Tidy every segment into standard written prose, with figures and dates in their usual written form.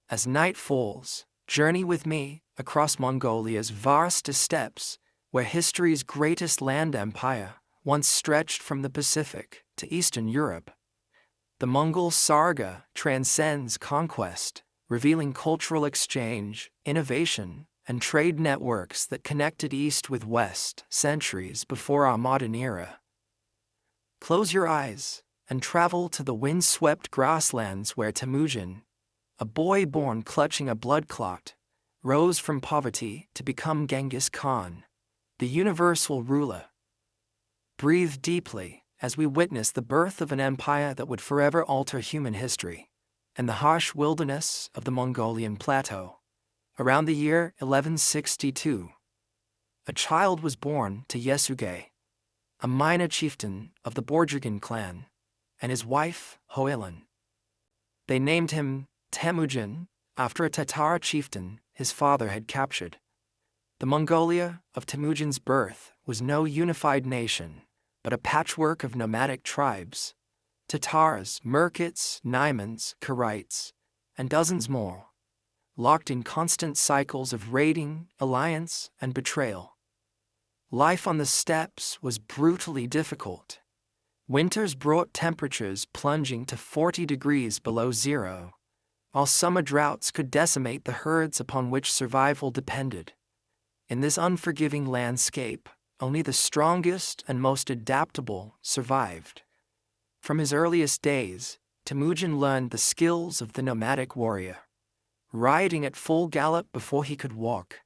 As night falls, journey with me across Mongolia's vast steppes, where history's greatest land empire once stretched from the Pacific to Eastern Europe. The Mongol saga transcends conquest, revealing cultural exchange, innovation, and trade networks that connected East with West centuries before our modern era. Close your eyes and travel to the wind-swept grasslands where Temüjin, a boy born clutching a blood clot, rose from poverty to become Genghis Khan, the universal ruler. Breathe deeply as we witness the birth of an empire that would forever alter human history, and the harsh wilderness of the Mongolian plateau. Around the year 1162, a child was born to Yesugei, a minor chieftain of the Borjigin clan, and his wife, Hoelin. They named him Temüjin after a Tatar chieftain his father had captured. The Mongolia of Temüjin's birth was no unified nation, but a patchwork of nomadic tribes: Tatars, Merkits, Naimans, Karites, and dozens more, locked in constant cycles of raiding, alliance, and betrayal. Life on the steppes was brutally difficult. Winters brought temperatures plunging to 40 degrees below zero, while summer droughts could decimate the herds upon which survival depended. In this unforgiving landscape, only the strongest and most adaptable survived. From his earliest days, Temüjin learned the skills of the nomadic warrior, riding at full gallop before he could walk,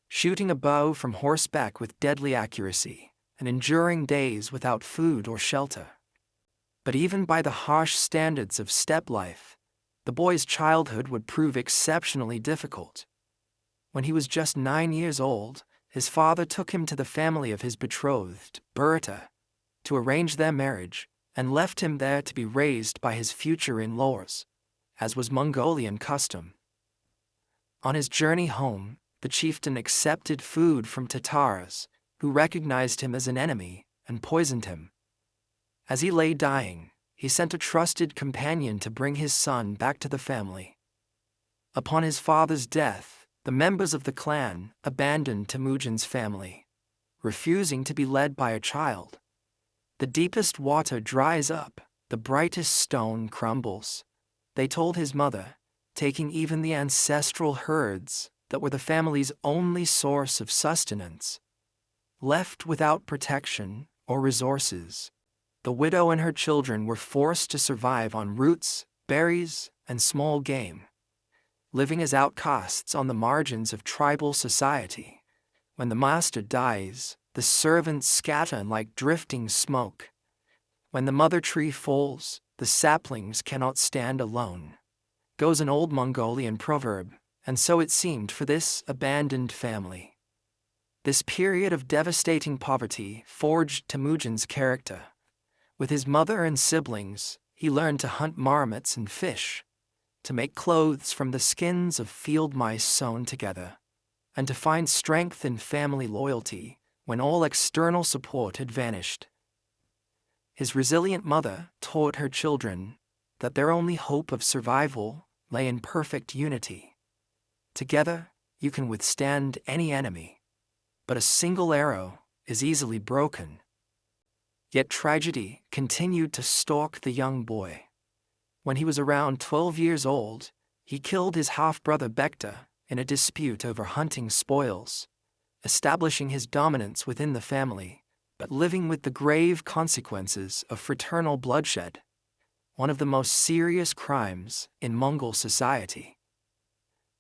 shooting a bow from horseback with deadly accuracy, and enduring days without food or shelter. But even by the harsh standards of steppe life, the boy's childhood would prove exceptionally difficult. When he was just 9 years old, his father took him to the family of his betrothed, Berta, to arrange their marriage, and left him there to be raised by his future in-laws, as was Mongolian custom. On his journey home, the chieftain accepted food from Tatars, who recognized him as an enemy and poisoned him. As he lay dying, he sent a trusted companion to bring his son back to the family. Upon his father's death, the members of the clan abandoned Temüjin's family, refusing to be led by a child. The deepest water dries up, the brightest stone crumbles, they told his mother, taking even the ancestral herds that were the family's only source of sustenance. Left without protection or resources, the widow and her children were forced to survive on roots, berries, and small game, living as outcasts on the margins of tribal society. When the master dies, the servants scatter like drifting smoke. When the mother tree falls, the saplings cannot stand alone, goes an old Mongolian proverb, and so it seemed for this abandoned family. This period of devastating poverty forged Temüjin's character. With his mother and siblings, he learned to hunt marmots and fish, to make clothes from the skins of field mice sewn together, and to find strength in family loyalty when all external support had vanished. His resilient mother taught her children that their only hope of survival lay in perfect unity. Together, you can withstand any enemy, but a single arrow is easily broken. Yet tragedy continued to stalk the young boy. When he was around 12 years old, he killed his half-brother Bekta in a dispute over hunting spoils, establishing his dominance within the family, but living with the grave consequences of fraternal bloodshed, one of the most serious crimes in Mongol society.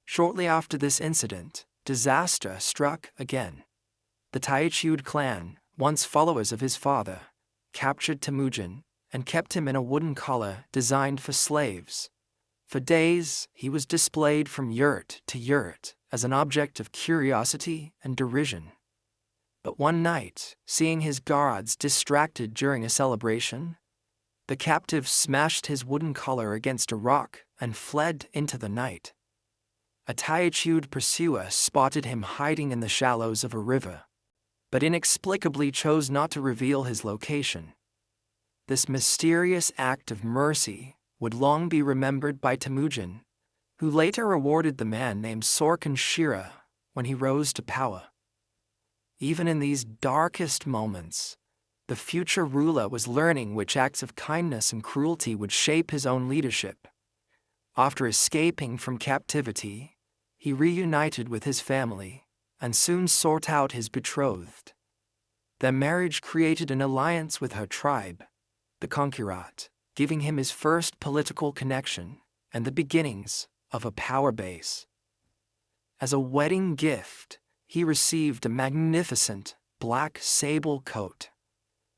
Shortly after this incident, disaster struck again. The Temüjin clan, once followers of his father, captured Temüjin and kept him in a wooden collar designed for slaves. For days, he was displayed from yurt to yurt as an object of curiosity and derision. But one night, seeing his guards distracted during a celebration, the captive smashed his wooden collar against a rock and fled into the night. A Temüjin pursuer spotted him hiding in the shallows of a river, but inexplicably chose not to reveal his location. This mysterious act of mercy would long be remembered by Temüjin, who later rewarded the man named Sorkin Shira when he rose to power. Even in these darkest moments, the future ruler was learning which acts of kindness and cruelty would shape his own leadership. After escaping from captivity, he reunited with his family and soon sought out his betrothed. Their marriage created an alliance with her tribe, the conquests, giving him his first political connection and the beginnings of a power base. As a wedding gift, he received a magnificent black sable coat,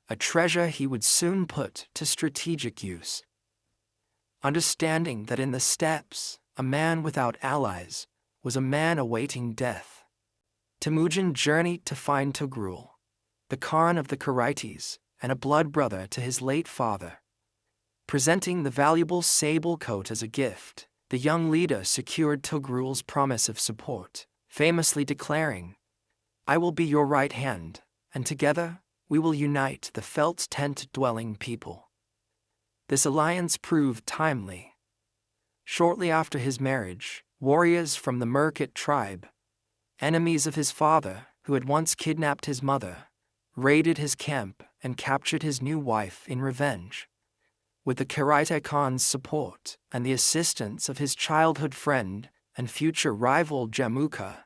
a treasure he would soon put to strategic use. Understanding that in the steppes, a man without allies was a man awaiting death, Temüjin journeyed to find Togrul, the Khan of the Karaites and a blood brother to his late father. Presenting the valuable sable coat as a gift, the young leader secured Togrul's promise of support, famously declaring, "I will be your right hand, and together we will unite the felt tent-dwelling people." This alliance proved timely. Shortly after his marriage, warriors from the Merkit tribe, enemies of his father who had once kidnapped his mother, raided his camp and captured his new wife in revenge. With the Karaite Khan's support and the assistance of his childhood friend and future rival Jamukha,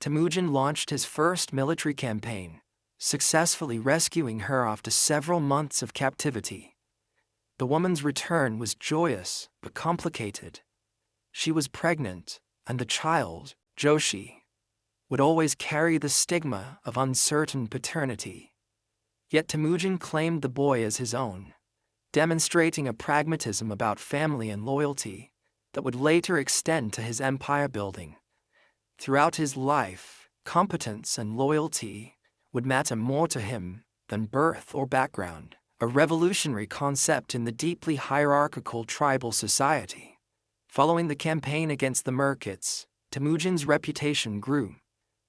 Temüjin launched his first military campaign, successfully rescuing her after several months of captivity. The woman's return was joyous but complicated. She was pregnant, and the child, Joshi, would always carry the stigma of uncertain paternity. Yet Temüjin claimed the boy as his own, demonstrating a pragmatism about family and loyalty that would later extend to his empire building. Throughout his life, competence and loyalty would matter more to him than birth or background, a revolutionary concept in the deeply hierarchical tribal society. Following the campaign against the Merkits, Temüjin's reputation grew.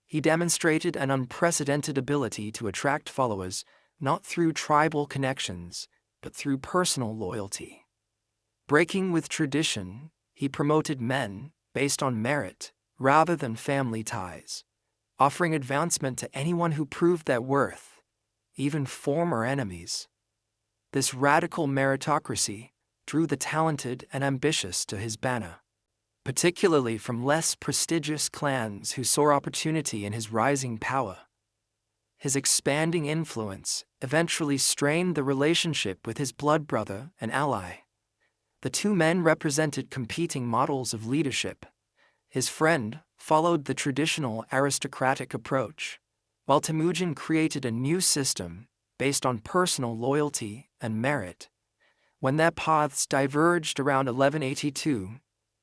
He demonstrated an unprecedented ability to attract followers not through tribal connections, but through personal loyalty. Breaking with tradition, he promoted men based on merit rather than family ties, offering advancement to anyone who proved their worth, even former enemies. This radical meritocracy drew the talented and ambitious to his banner, particularly from less prestigious clans who saw opportunity in his rising power. His expanding influence eventually strained the relationship with his blood brother and ally. The two men represented competing models of leadership. His friend followed the traditional aristocratic approach, while Temüjin created a new system based on personal loyalty and merit. When their paths diverged around 1182,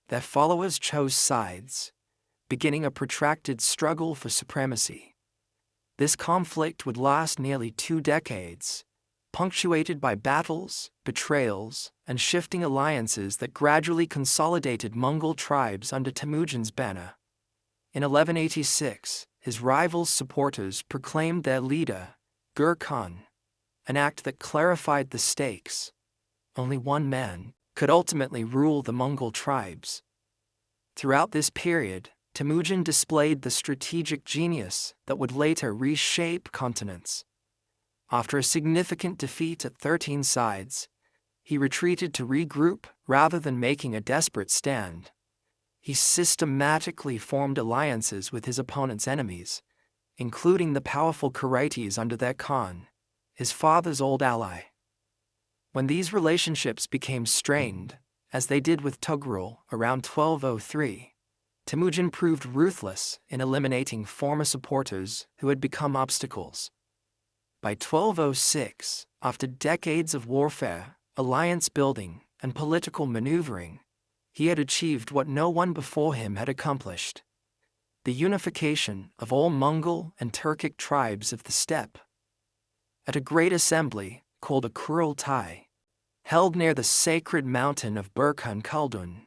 their followers chose sides, beginning a protracted struggle for supremacy. This conflict would last nearly 2 decades, punctuated by battles, betrayals, and shifting alliances that gradually consolidated Mongol tribes under Temüjin's banner. In 1186, his rival's supporters proclaimed their leader, Genghis Khan, an act that clarified the stakes. Only one man could ultimately rule the Mongol tribes. Throughout this period, Temüjin displayed the strategic genius that would later reshape continents. After a significant defeat at 13 sides, he retreated to regroup rather than making a desperate stand. He systematically formed alliances with his opponent's enemies, including the powerful Karaites under their Khan, his father's old ally. When these relationships became strained, as they did with Togrul around 1203, Temüjin proved ruthless in eliminating former supporters who had become obstacles. By 1206, after decades of warfare, alliance building, and political maneuvering, he had achieved what no one before him had accomplished: the unification of all Mongol and Turkic tribes of the steppe. At a great assembly, called a Kurultai, held near the sacred mountain of Burkhan Khaldun,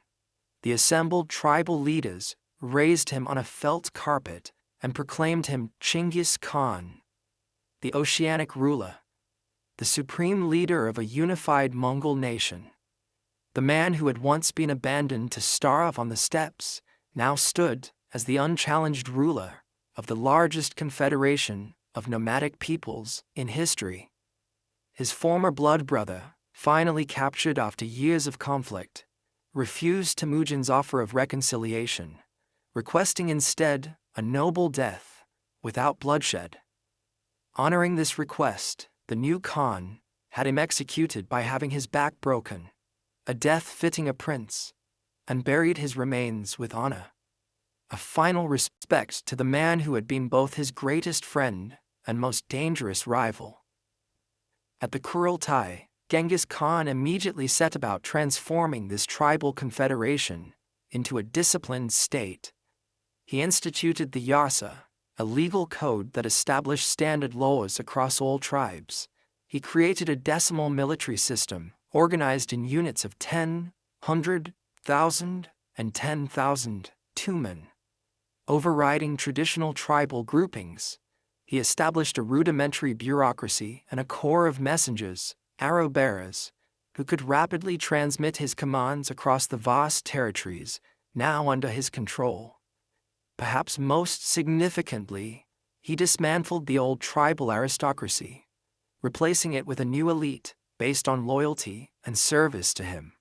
the assembled tribal leaders raised him on a felt carpet and proclaimed him Genghis Khan, the oceanic ruler, the supreme leader of a unified Mongol nation. The man who had once been abandoned to starve on the steppes now stood as the unchallenged ruler of the largest confederation of nomadic peoples in history. His former blood brother, finally captured after years of conflict, refused Temüjin's offer of reconciliation, requesting instead a noble death without bloodshed. Honoring this request, the new Khan had him executed by having his back broken, a death fitting a prince, and buried his remains with honor. A final respect to the man who had been both his greatest friend and most dangerous rival. At the Kurultai, Genghis Khan immediately set about transforming this tribal confederation into a disciplined state. He instituted the Yasa, a legal code that established standard laws across all tribes. He created a decimal military system organized in units of 10, 100, 1,000, and 10,000 tumen. Overriding traditional tribal groupings, he established a rudimentary bureaucracy and a corps of messengers, arrow-bearers, who could rapidly transmit his commands across the vast territories now under his control. Perhaps most significantly, he dismantled the old tribal aristocracy, replacing it with a new elite based on loyalty and service to him.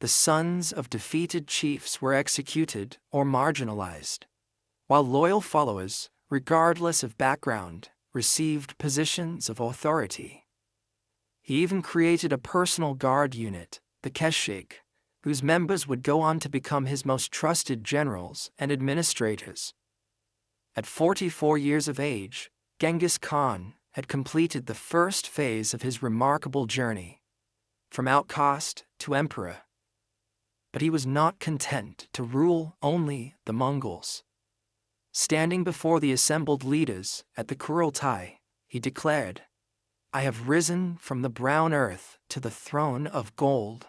The sons of defeated chiefs were executed or marginalized, while loyal followers, regardless of background, received positions of authority. He even created a personal guard unit, the Keshik, whose members would go on to become his most trusted generals and administrators. At 44 years of age, Genghis Khan had completed the first phase of his remarkable journey, from outcast to emperor. But he was not content to rule only the Mongols. Standing before the assembled leaders at the Kurultai, he declared, "I have risen from the brown earth to the throne of gold.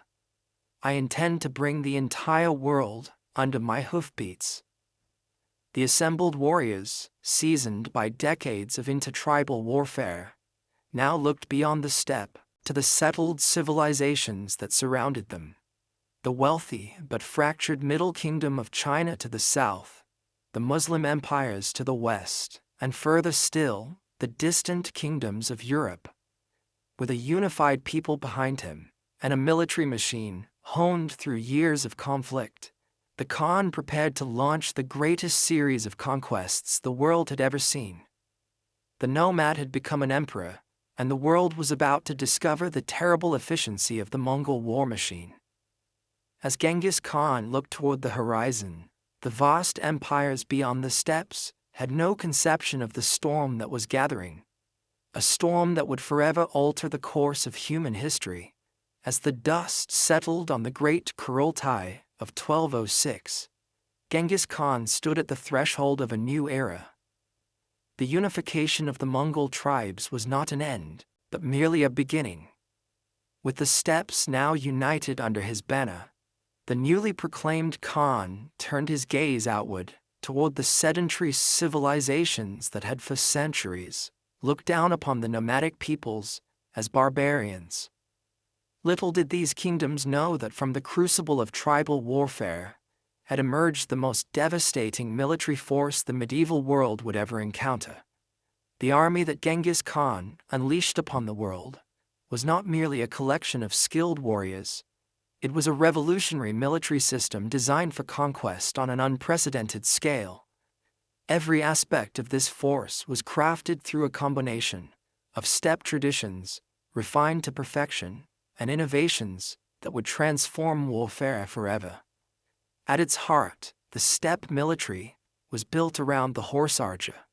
I intend to bring the entire world under my hoofbeats." The assembled warriors, seasoned by decades of intertribal warfare, now looked beyond the steppe to the settled civilizations that surrounded them. The wealthy but fractured Middle Kingdom of China to the south, the Muslim empires to the west, and further still, the distant kingdoms of Europe. With a unified people behind him and a military machine honed through years of conflict, the Khan prepared to launch the greatest series of conquests the world had ever seen. The nomad had become an emperor, and the world was about to discover the terrible efficiency of the Mongol war machine. As Genghis Khan looked toward the horizon, the vast empires beyond the steppes had no conception of the storm that was gathering, a storm that would forever alter the course of human history. As the dust settled on the great Kurultai of 1206, Genghis Khan stood at the threshold of a new era. The unification of the Mongol tribes was not an end, but merely a beginning. With the steppes now united under his banner, the newly proclaimed Khan turned his gaze outward toward the sedentary civilizations that had for centuries looked down upon the nomadic peoples as barbarians. Little did these kingdoms know that from the crucible of tribal warfare had emerged the most devastating military force the medieval world would ever encounter. The army that Genghis Khan unleashed upon the world was not merely a collection of skilled warriors. It was a revolutionary military system designed for conquest on an unprecedented scale. Every aspect of this force was crafted through a combination of steppe traditions, refined to perfection, and innovations that would transform warfare forever. At its heart, the steppe military was built around the horse archer,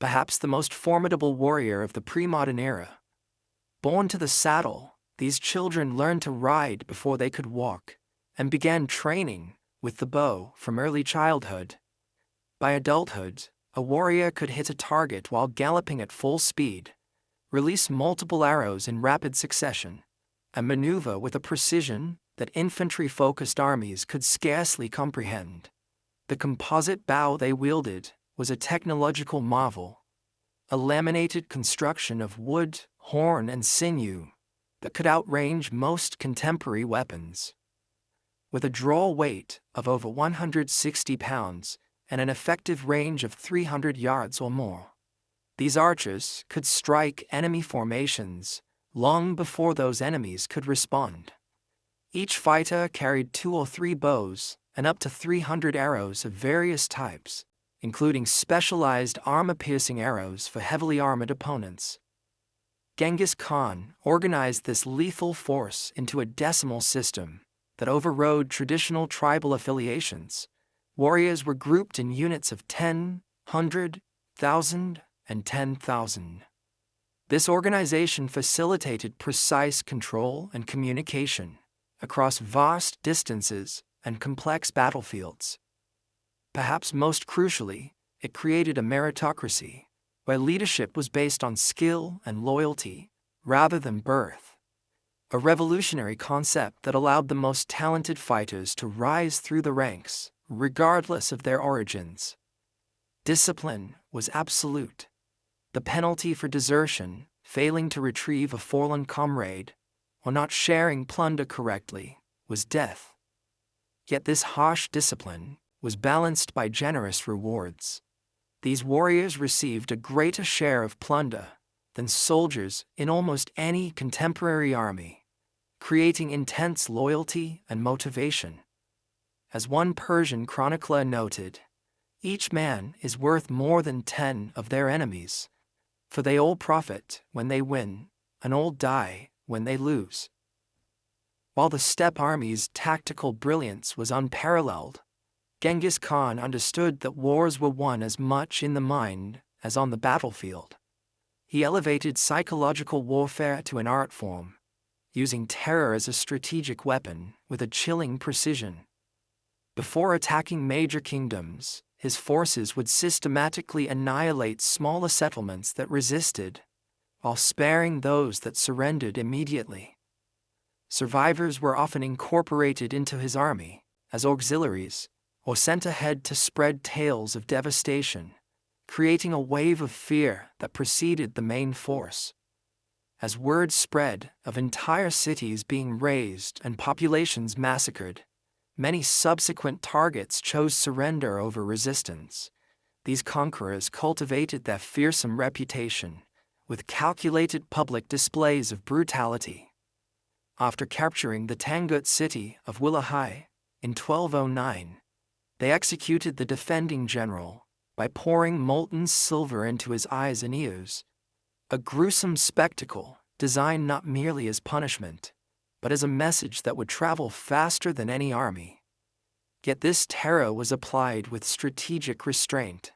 perhaps the most formidable warrior of the pre-modern era. Born to the saddle, these children learned to ride before they could walk, and began training with the bow from early childhood. By adulthood, a warrior could hit a target while galloping at full speed, release multiple arrows in rapid succession, and maneuver with a precision that infantry-focused armies could scarcely comprehend. The composite bow they wielded was a technological marvel, a laminated construction of wood, horn, and sinew that could outrange most contemporary weapons. with a draw weight of over 160 pounds and an effective range of 300 yards or more. These archers could strike enemy formations long before those enemies could respond. Each fighter carried 2 or 3 bows and up to 300 arrows of various types, including specialized armor-piercing arrows for heavily armored opponents. Genghis Khan organized this lethal force into a decimal system that overrode traditional tribal affiliations. Warriors were grouped in units of 10, 100, 1,000, and 10,000. This organization facilitated precise control and communication across vast distances and complex battlefields. Perhaps most crucially, it created a meritocracy where leadership was based on skill and loyalty rather than birth, a revolutionary concept that allowed the most talented fighters to rise through the ranks, regardless of their origins. Discipline was absolute. The penalty for desertion, failing to retrieve a fallen comrade, or not sharing plunder correctly, was death. Yet this harsh discipline was balanced by generous rewards. These warriors received a greater share of plunder than soldiers in almost any contemporary army, creating intense loyalty and motivation. As one Persian chronicler noted, "Each man is worth more than 10 of their enemies, for they all profit when they win, and all die when they lose." While the steppe army's tactical brilliance was unparalleled, Genghis Khan understood that wars were won as much in the mind as on the battlefield. He elevated psychological warfare to an art form, using terror as a strategic weapon with a chilling precision. Before attacking major kingdoms, his forces would systematically annihilate smaller settlements that resisted, while sparing those that surrendered immediately. Survivors were often incorporated into his army as auxiliaries, or sent ahead to spread tales of devastation, creating a wave of fear that preceded the main force. As word spread of entire cities being razed and populations massacred, many subsequent targets chose surrender over resistance. These conquerors cultivated their fearsome reputation with calculated public displays of brutality. After capturing the Tangut city of Willahai in 1209, they executed the defending general by pouring molten silver into his eyes and ears, a gruesome spectacle designed not merely as punishment, but as a message that would travel faster than any army. Yet this terror was applied with strategic restraint.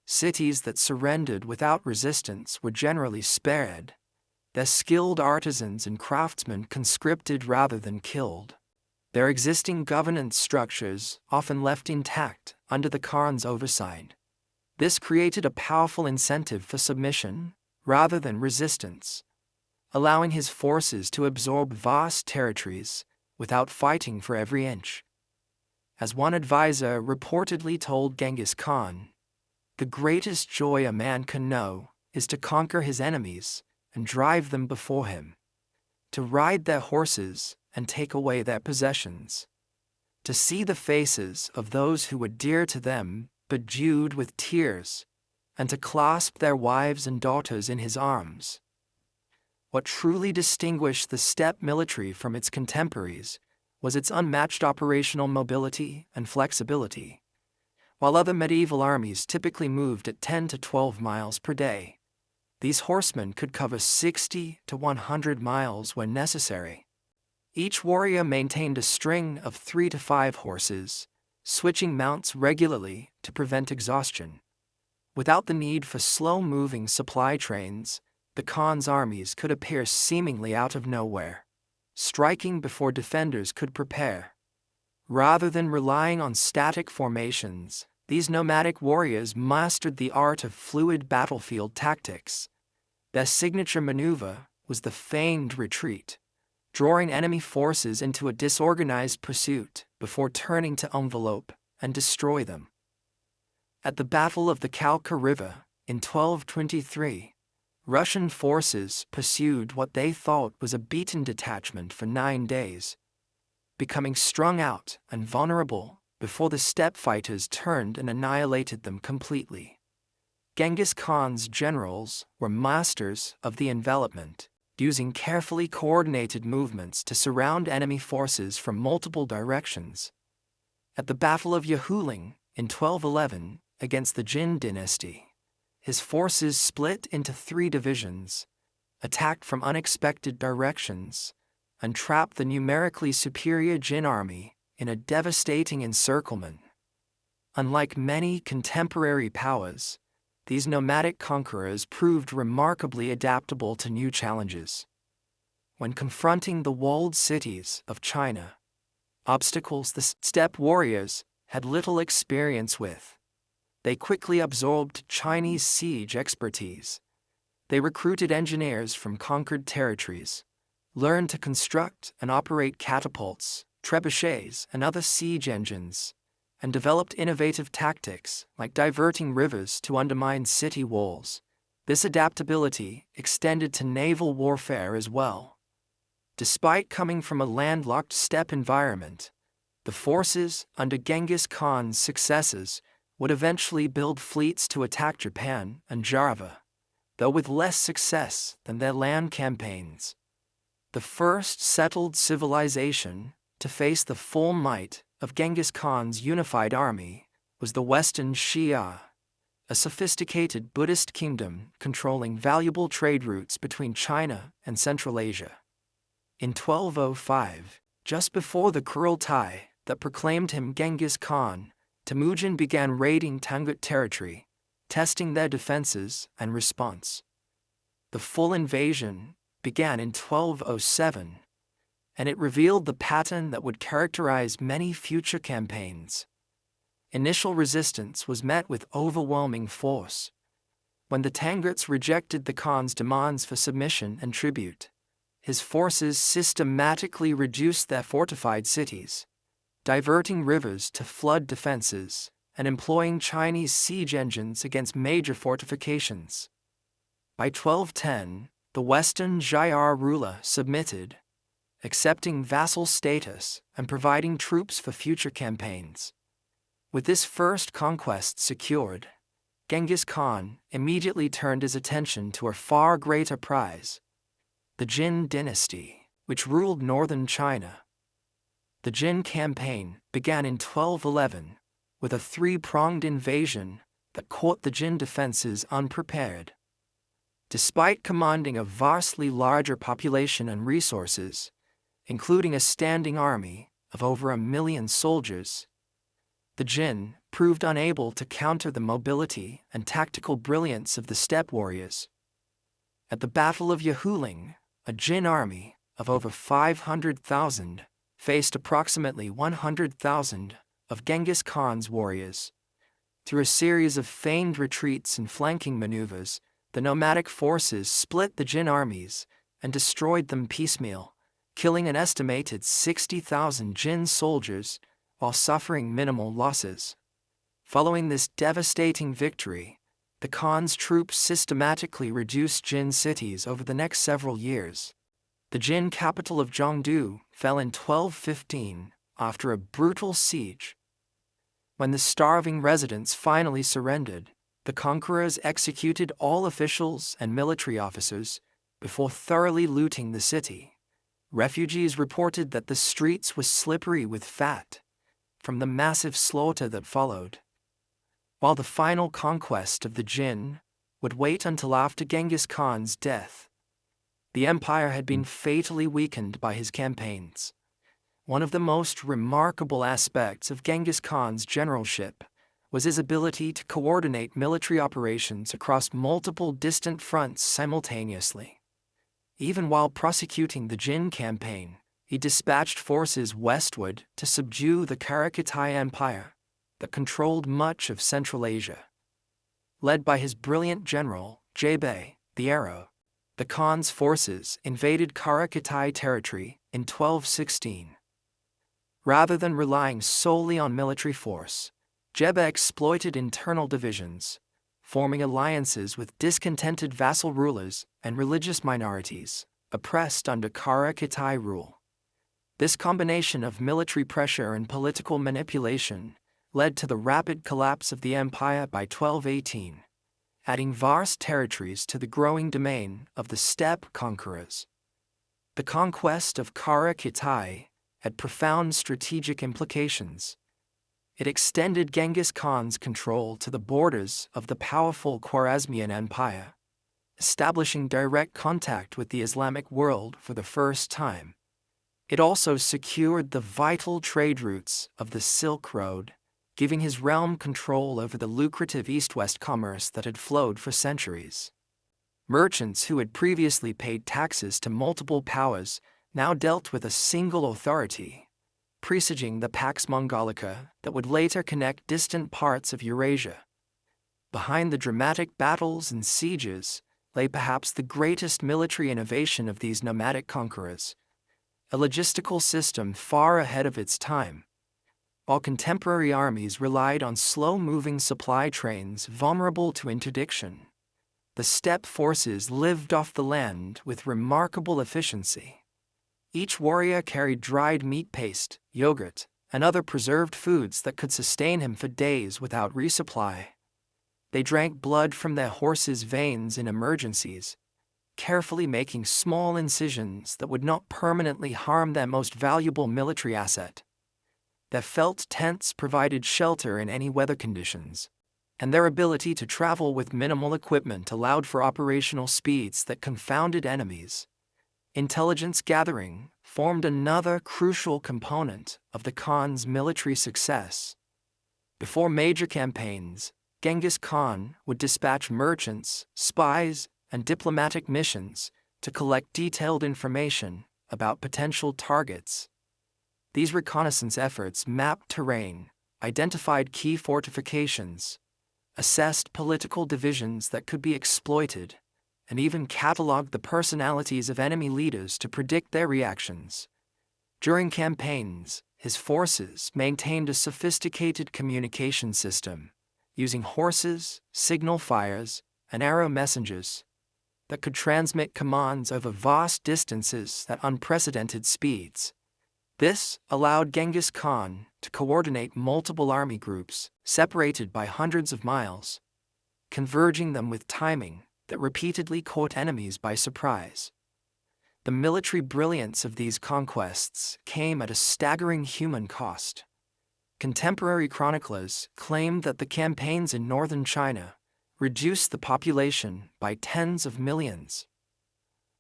Cities that surrendered without resistance were generally spared, their skilled artisans and craftsmen conscripted rather than killed, their existing governance structures often left intact under the Khan's oversight. This created a powerful incentive for submission rather than resistance, allowing his forces to absorb vast territories without fighting for every inch. As one advisor reportedly told Genghis Khan, "The greatest joy a man can know is to conquer his enemies and drive them before him, to ride their horses and take away their possessions, to see the faces of those who were dear to them bedewed with tears, and to clasp their wives and daughters in his arms." What truly distinguished the steppe military from its contemporaries was its unmatched operational mobility and flexibility. While other medieval armies typically moved at 10 to 12 miles per day, these horsemen could cover 60 to 100 miles when necessary. Each warrior maintained a string of 3 to 5 horses, switching mounts regularly to prevent exhaustion. Without the need for slow-moving supply trains, the Khan's armies could appear seemingly out of nowhere, striking before defenders could prepare. Rather than relying on static formations, these nomadic warriors mastered the art of fluid battlefield tactics. Their signature maneuver was the feigned retreat, drawing enemy forces into a disorganized pursuit before turning to envelope and destroy them. At the Battle of the Kalka River in 1223, Russian forces pursued what they thought was a beaten detachment for 9 days. becoming strung out and vulnerable before the steppe fighters turned and annihilated them completely. Genghis Khan's generals were masters of the envelopment, using carefully coordinated movements to surround enemy forces from multiple directions. At the Battle of Yahuling in 1211 against the Jin dynasty, his forces split into 3 divisions, attacked from unexpected directions, and trapped the numerically superior Jin army in a devastating encirclement. Unlike many contemporary powers, these nomadic conquerors proved remarkably adaptable to new challenges. When confronting the walled cities of China, obstacles the steppe warriors had little experience with, they quickly absorbed Chinese siege expertise. They recruited engineers from conquered territories, learned to construct and operate catapults, trebuchets, and other siege engines, and developed innovative tactics like diverting rivers to undermine city walls. This adaptability extended to naval warfare as well. Despite coming from a landlocked steppe environment, the forces under Genghis Khan's successors would eventually build fleets to attack Japan and Java, though with less success than their land campaigns. The first settled civilization to face the full might of Genghis Khan's unified army was the Western Xia, a sophisticated Buddhist kingdom controlling valuable trade routes between China and Central Asia. In 1205, just before the Kurultai that proclaimed him Genghis Khan, Temüjin began raiding Tangut territory, testing their defenses and response. The full invasion began in 1207, and it revealed the pattern that would characterize many future campaigns. Initial resistance was met with overwhelming force. When the Tanguts rejected the Khan's demands for submission and tribute, his forces systematically reduced their fortified cities, diverting rivers to flood defenses and employing Chinese siege engines against major fortifications. By 1210, the Western Jyar ruler submitted, accepting vassal status and providing troops for future campaigns. With this first conquest secured, Genghis Khan immediately turned his attention to a far greater prize: the Jin dynasty, which ruled northern China. The Jin campaign began in 1211 with a 3-pronged invasion that caught the Jin defenses unprepared. Despite commanding a vastly larger population and resources, including a standing army of over 1 million soldiers, the Jin proved unable to counter the mobility and tactical brilliance of the steppe warriors. At the Battle of Yahuling, a Jin army of over 500,000 faced approximately 100,000 of Genghis Khan's warriors. Through a series of feigned retreats and flanking maneuvers, the nomadic forces split the Jin armies and destroyed them piecemeal, killing an estimated 60,000 Jin soldiers while suffering minimal losses. Following this devastating victory, the Khan's troops systematically reduced Jin cities over the next several years. The Jin capital of Zhongdu fell in 1215 after a brutal siege. When the starving residents finally surrendered, the conquerors executed all officials and military officers before thoroughly looting the city. Refugees reported that the streets were slippery with fat from the massive slaughter that followed. While the final conquest of the Jin would wait until after Genghis Khan's death, the empire had been fatally weakened by his campaigns. One of the most remarkable aspects of Genghis Khan's generalship was his ability to coordinate military operations across multiple distant fronts simultaneously. Even while prosecuting the Jin campaign, he dispatched forces westward to subdue the Karakhitai Empire that controlled much of Central Asia. Led by his brilliant general, Jebe, the Arrow, the Khan's forces invaded Karakhitai territory in 1216. Rather than relying solely on military force, Jebe exploited internal divisions, forming alliances with discontented vassal rulers and religious minorities oppressed under Karakhitai rule. This combination of military pressure and political manipulation led to the rapid collapse of the empire by 1218, adding vast territories to the growing domain of the steppe conquerors. The conquest of Kara-Kitai had profound strategic implications. It extended Genghis Khan's control to the borders of the powerful Khwarezmian Empire, establishing direct contact with the Islamic world for the first time. It also secured the vital trade routes of the Silk Road, giving his realm control over the lucrative east-west commerce that had flowed for centuries. Merchants who had previously paid taxes to multiple powers now dealt with a single authority, presaging the Pax Mongolica that would later connect distant parts of Eurasia. Behind the dramatic battles and sieges lay perhaps the greatest military innovation of these nomadic conquerors, a logistical system far ahead of its time. While contemporary armies relied on slow-moving supply trains vulnerable to interdiction, the steppe forces lived off the land with remarkable efficiency. Each warrior carried dried meat paste, yogurt, and other preserved foods that could sustain him for days without resupply. They drank blood from their horses' veins in emergencies, carefully making small incisions that would not permanently harm their most valuable military asset. Their felt tents provided shelter in any weather conditions, and their ability to travel with minimal equipment allowed for operational speeds that confounded enemies. Intelligence gathering formed another crucial component of the Khan's military success. Before major campaigns, Genghis Khan would dispatch merchants, spies, and diplomatic missions to collect detailed information about potential targets. These reconnaissance efforts mapped terrain, identified key fortifications, assessed political divisions that could be exploited, and even cataloged the personalities of enemy leaders to predict their reactions. During campaigns, his forces maintained a sophisticated communication system, using horses, signal fires, and arrow messengers that could transmit commands over vast distances at unprecedented speeds. This allowed Genghis Khan to coordinate multiple army groups separated by hundreds of miles, converging them with timing that repeatedly caught enemies by surprise. The military brilliance of these conquests came at a staggering human cost. Contemporary chroniclers claimed that the campaigns in northern China reduced the population by tens of millions,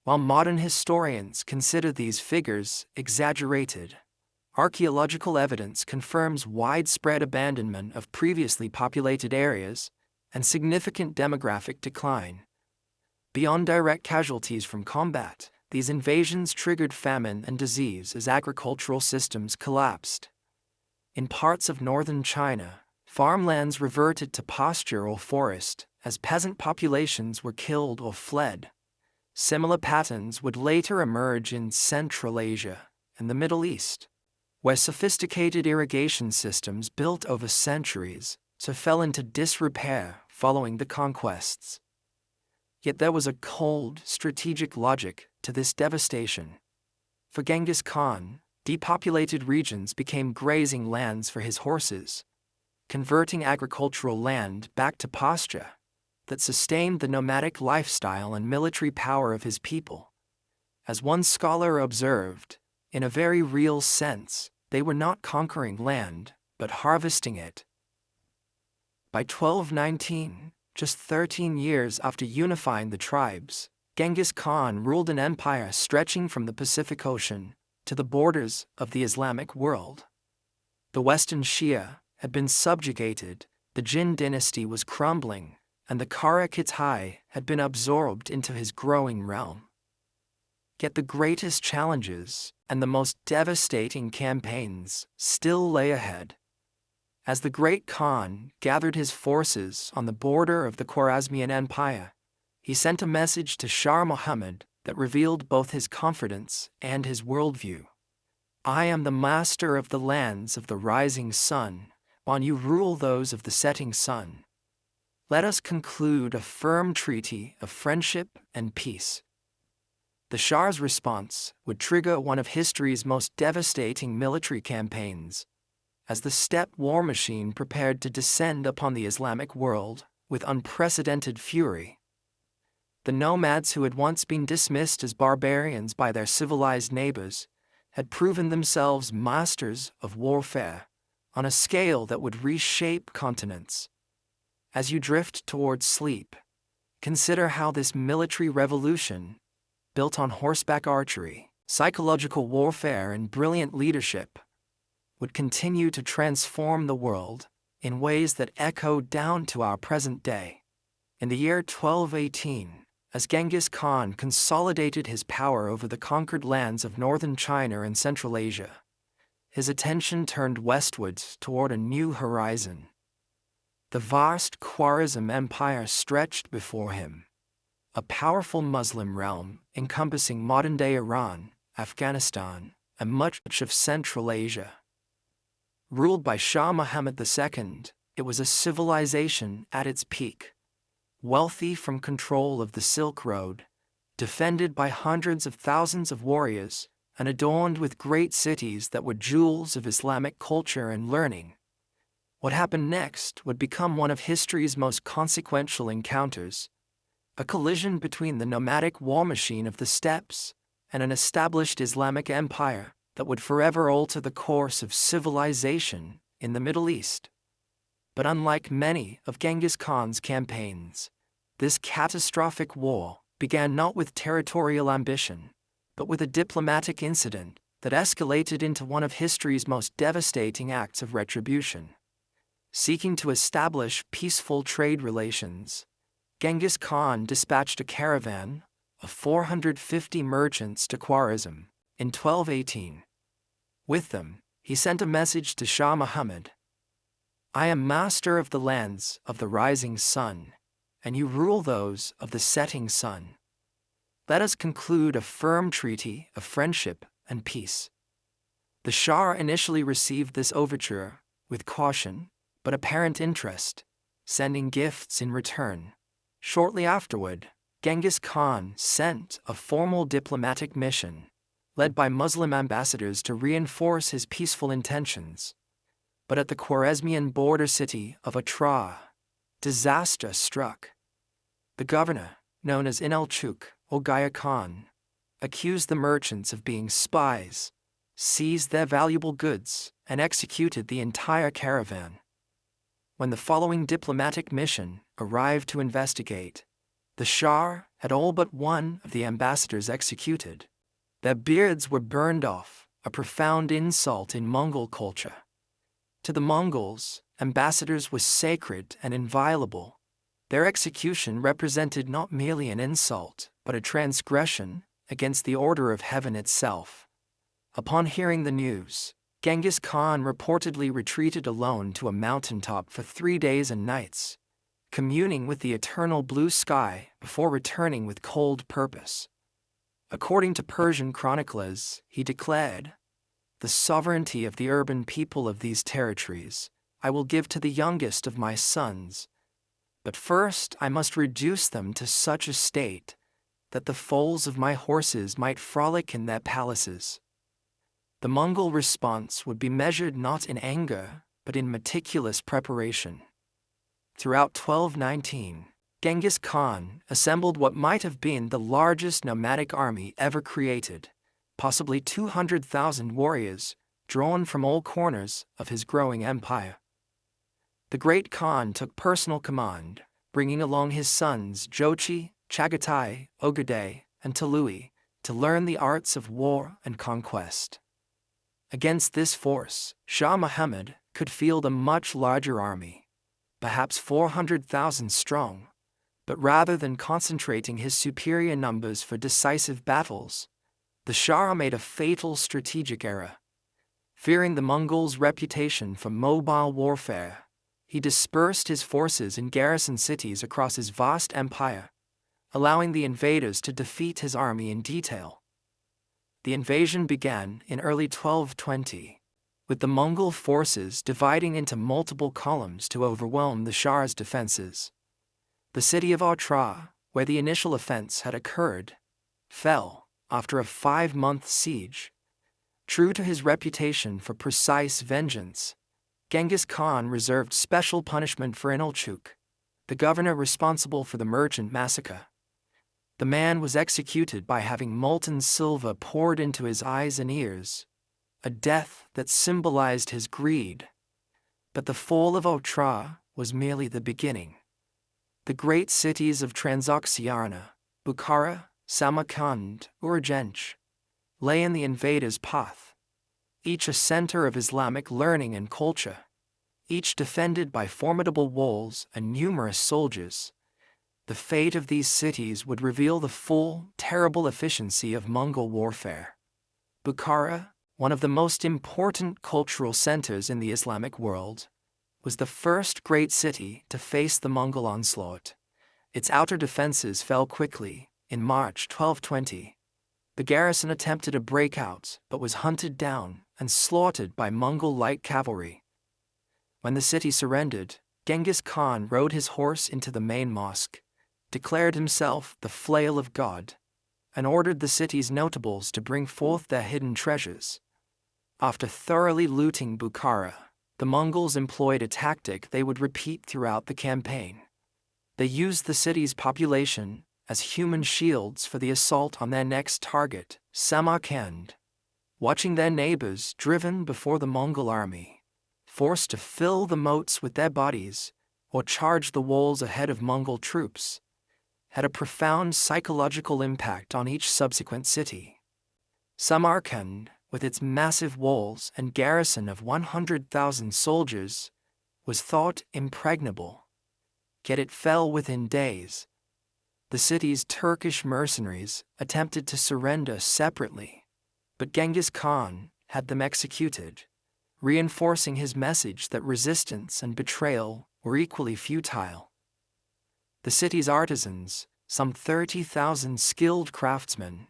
while modern historians consider these figures exaggerated. Archaeological evidence confirms widespread abandonment of previously populated areas and significant demographic decline. Beyond direct casualties from combat, these invasions triggered famine and disease as agricultural systems collapsed. In parts of northern China, farmlands reverted to pasture or forest as peasant populations were killed or fled. Similar patterns would later emerge in Central Asia and the Middle East, where sophisticated irrigation systems built over centuries fell into disrepair following the conquests. Yet there was a cold, strategic logic to this devastation. For Genghis Khan, depopulated regions became grazing lands for his horses, converting agricultural land back to pasture that sustained the nomadic lifestyle and military power of his people. As one scholar observed, in a very real sense, they were not conquering land, but harvesting it. By 1219, just 13 years after unifying the tribes, Genghis Khan ruled an empire stretching from the Pacific Ocean to the borders of the Islamic world. The Western Shia had been subjugated, the Jin dynasty was crumbling, and the Kara-Kitai had been absorbed into his growing realm. Yet the greatest challenges and the most devastating campaigns still lay ahead. As the great Khan gathered his forces on the border of the Khwarezmian Empire, he sent a message to Shah Muhammad that revealed both his confidence and his worldview. "I am the master of the lands of the rising sun, while you rule those of the setting sun. Let us conclude a firm treaty of friendship and peace." The Shah's response would trigger one of history's most devastating military campaigns, as the steppe war machine prepared to descend upon the Islamic world with unprecedented fury. The nomads who had once been dismissed as barbarians by their civilized neighbors had proven themselves masters of warfare on a scale that would reshape continents. As you drift towards sleep, consider how this military revolution, built on horseback archery, psychological warfare, and brilliant leadership, would continue to transform the world in ways that echo down to our present day. In the year 1218, as Genghis Khan consolidated his power over the conquered lands of northern China and Central Asia, his attention turned westwards toward a new horizon. The vast Khwarezm Empire stretched before him, a powerful Muslim realm encompassing modern-day Iran, Afghanistan, and much of Central Asia. Ruled by Shah Muhammad II, it was a civilization at its peak, wealthy from control of the Silk Road, defended by hundreds of thousands of warriors, and adorned with great cities that were jewels of Islamic culture and learning. What happened next would become one of history's most consequential encounters, a collision between the nomadic war machine of the steppes and an established Islamic empire that would forever alter the course of civilization in the Middle East. But unlike many of Genghis Khan's campaigns, this catastrophic war began not with territorial ambition, but with a diplomatic incident that escalated into one of history's most devastating acts of retribution. Seeking to establish peaceful trade relations, Genghis Khan dispatched a caravan of 450 merchants to Khwarezm in 1218. With them, he sent a message to Shah Muhammad: "I am master of the lands of the rising sun, and you rule those of the setting sun. Let us conclude a firm treaty of friendship and peace." The Shah initially received this overture with caution but apparent interest, sending gifts in return. Shortly afterward, Genghis Khan sent a formal diplomatic mission, led by Muslim ambassadors, to reinforce his peaceful intentions. But at the Khwarezmian border city of Atra, disaster struck. The governor, known as Inalchuk or Gaya Khan, accused the merchants of being spies, seized their valuable goods, and executed the entire caravan. When the following diplomatic mission arrived to investigate, the Shah had all but one of the ambassadors executed. Their beards were burned off, a profound insult in Mongol culture. To the Mongols, ambassadors were sacred and inviolable. Their execution represented not merely an insult, but a transgression against the order of heaven itself. Upon hearing the news, Genghis Khan reportedly retreated alone to a mountaintop for 3 days and nights, communing with the eternal blue sky before returning with cold purpose. According to Persian chroniclers, he declared, "The sovereignty of the urban people of these territories I will give to the youngest of my sons, but first I must reduce them to such a state that the foals of my horses might frolic in their palaces." The Mongol response would be measured not in anger, but in meticulous preparation. Throughout 1219, Genghis Khan assembled what might have been the largest nomadic army ever created, possibly 200,000 warriors drawn from all corners of his growing empire. The great Khan took personal command, bringing along his sons Jochi, Chagatai, Ogedei, and Tului to learn the arts of war and conquest. Against this force, Shah Muhammad could field a much larger army, perhaps 400,000 strong, but rather than concentrating his superior numbers for decisive battles, the Shah made a fatal strategic error. Fearing the Mongols' reputation for mobile warfare, he dispersed his forces in garrison cities across his vast empire, allowing the invaders to defeat his army in detail. The invasion began in early 1220, with the Mongol forces dividing into multiple columns to overwhelm the Shah's defenses. The city of Atra, where the initial offense had occurred, fell, after a 5-month siege. True to his reputation for precise vengeance, Genghis Khan reserved special punishment for Inalchuk, the governor responsible for the merchant massacre. The man was executed by having molten silver poured into his eyes and ears, a death that symbolized his greed. But the fall of Otrā was merely the beginning. The great cities of Transoxiana, Bukhara, Samarkand, Urgench, lay in the invaders' path, each a center of Islamic learning and culture, each defended by formidable walls and numerous soldiers. The fate of these cities would reveal the full, terrible efficiency of Mongol warfare. Bukhara, one of the most important cultural centers in the Islamic world, was the first great city to face the Mongol onslaught. Its outer defenses fell quickly. In March 1220, the garrison attempted a breakout but was hunted down and slaughtered by Mongol light cavalry. When the city surrendered, Genghis Khan rode his horse into the main mosque, declared himself the flail of God, and ordered the city's notables to bring forth their hidden treasures. After thoroughly looting Bukhara, the Mongols employed a tactic they would repeat throughout the campaign. They used the city's population as human shields for the assault on their next target, Samarkand. Watching their neighbors driven before the Mongol army, forced to fill the moats with their bodies or charge the walls ahead of Mongol troops, had a profound psychological impact on each subsequent city. Samarkand, with its massive walls and garrison of 100,000 soldiers, was thought impregnable. Yet it fell within days. The city's Turkish mercenaries attempted to surrender separately, but Genghis Khan had them executed, reinforcing his message that resistance and betrayal were equally futile. The city's artisans, some 30,000 skilled craftsmen,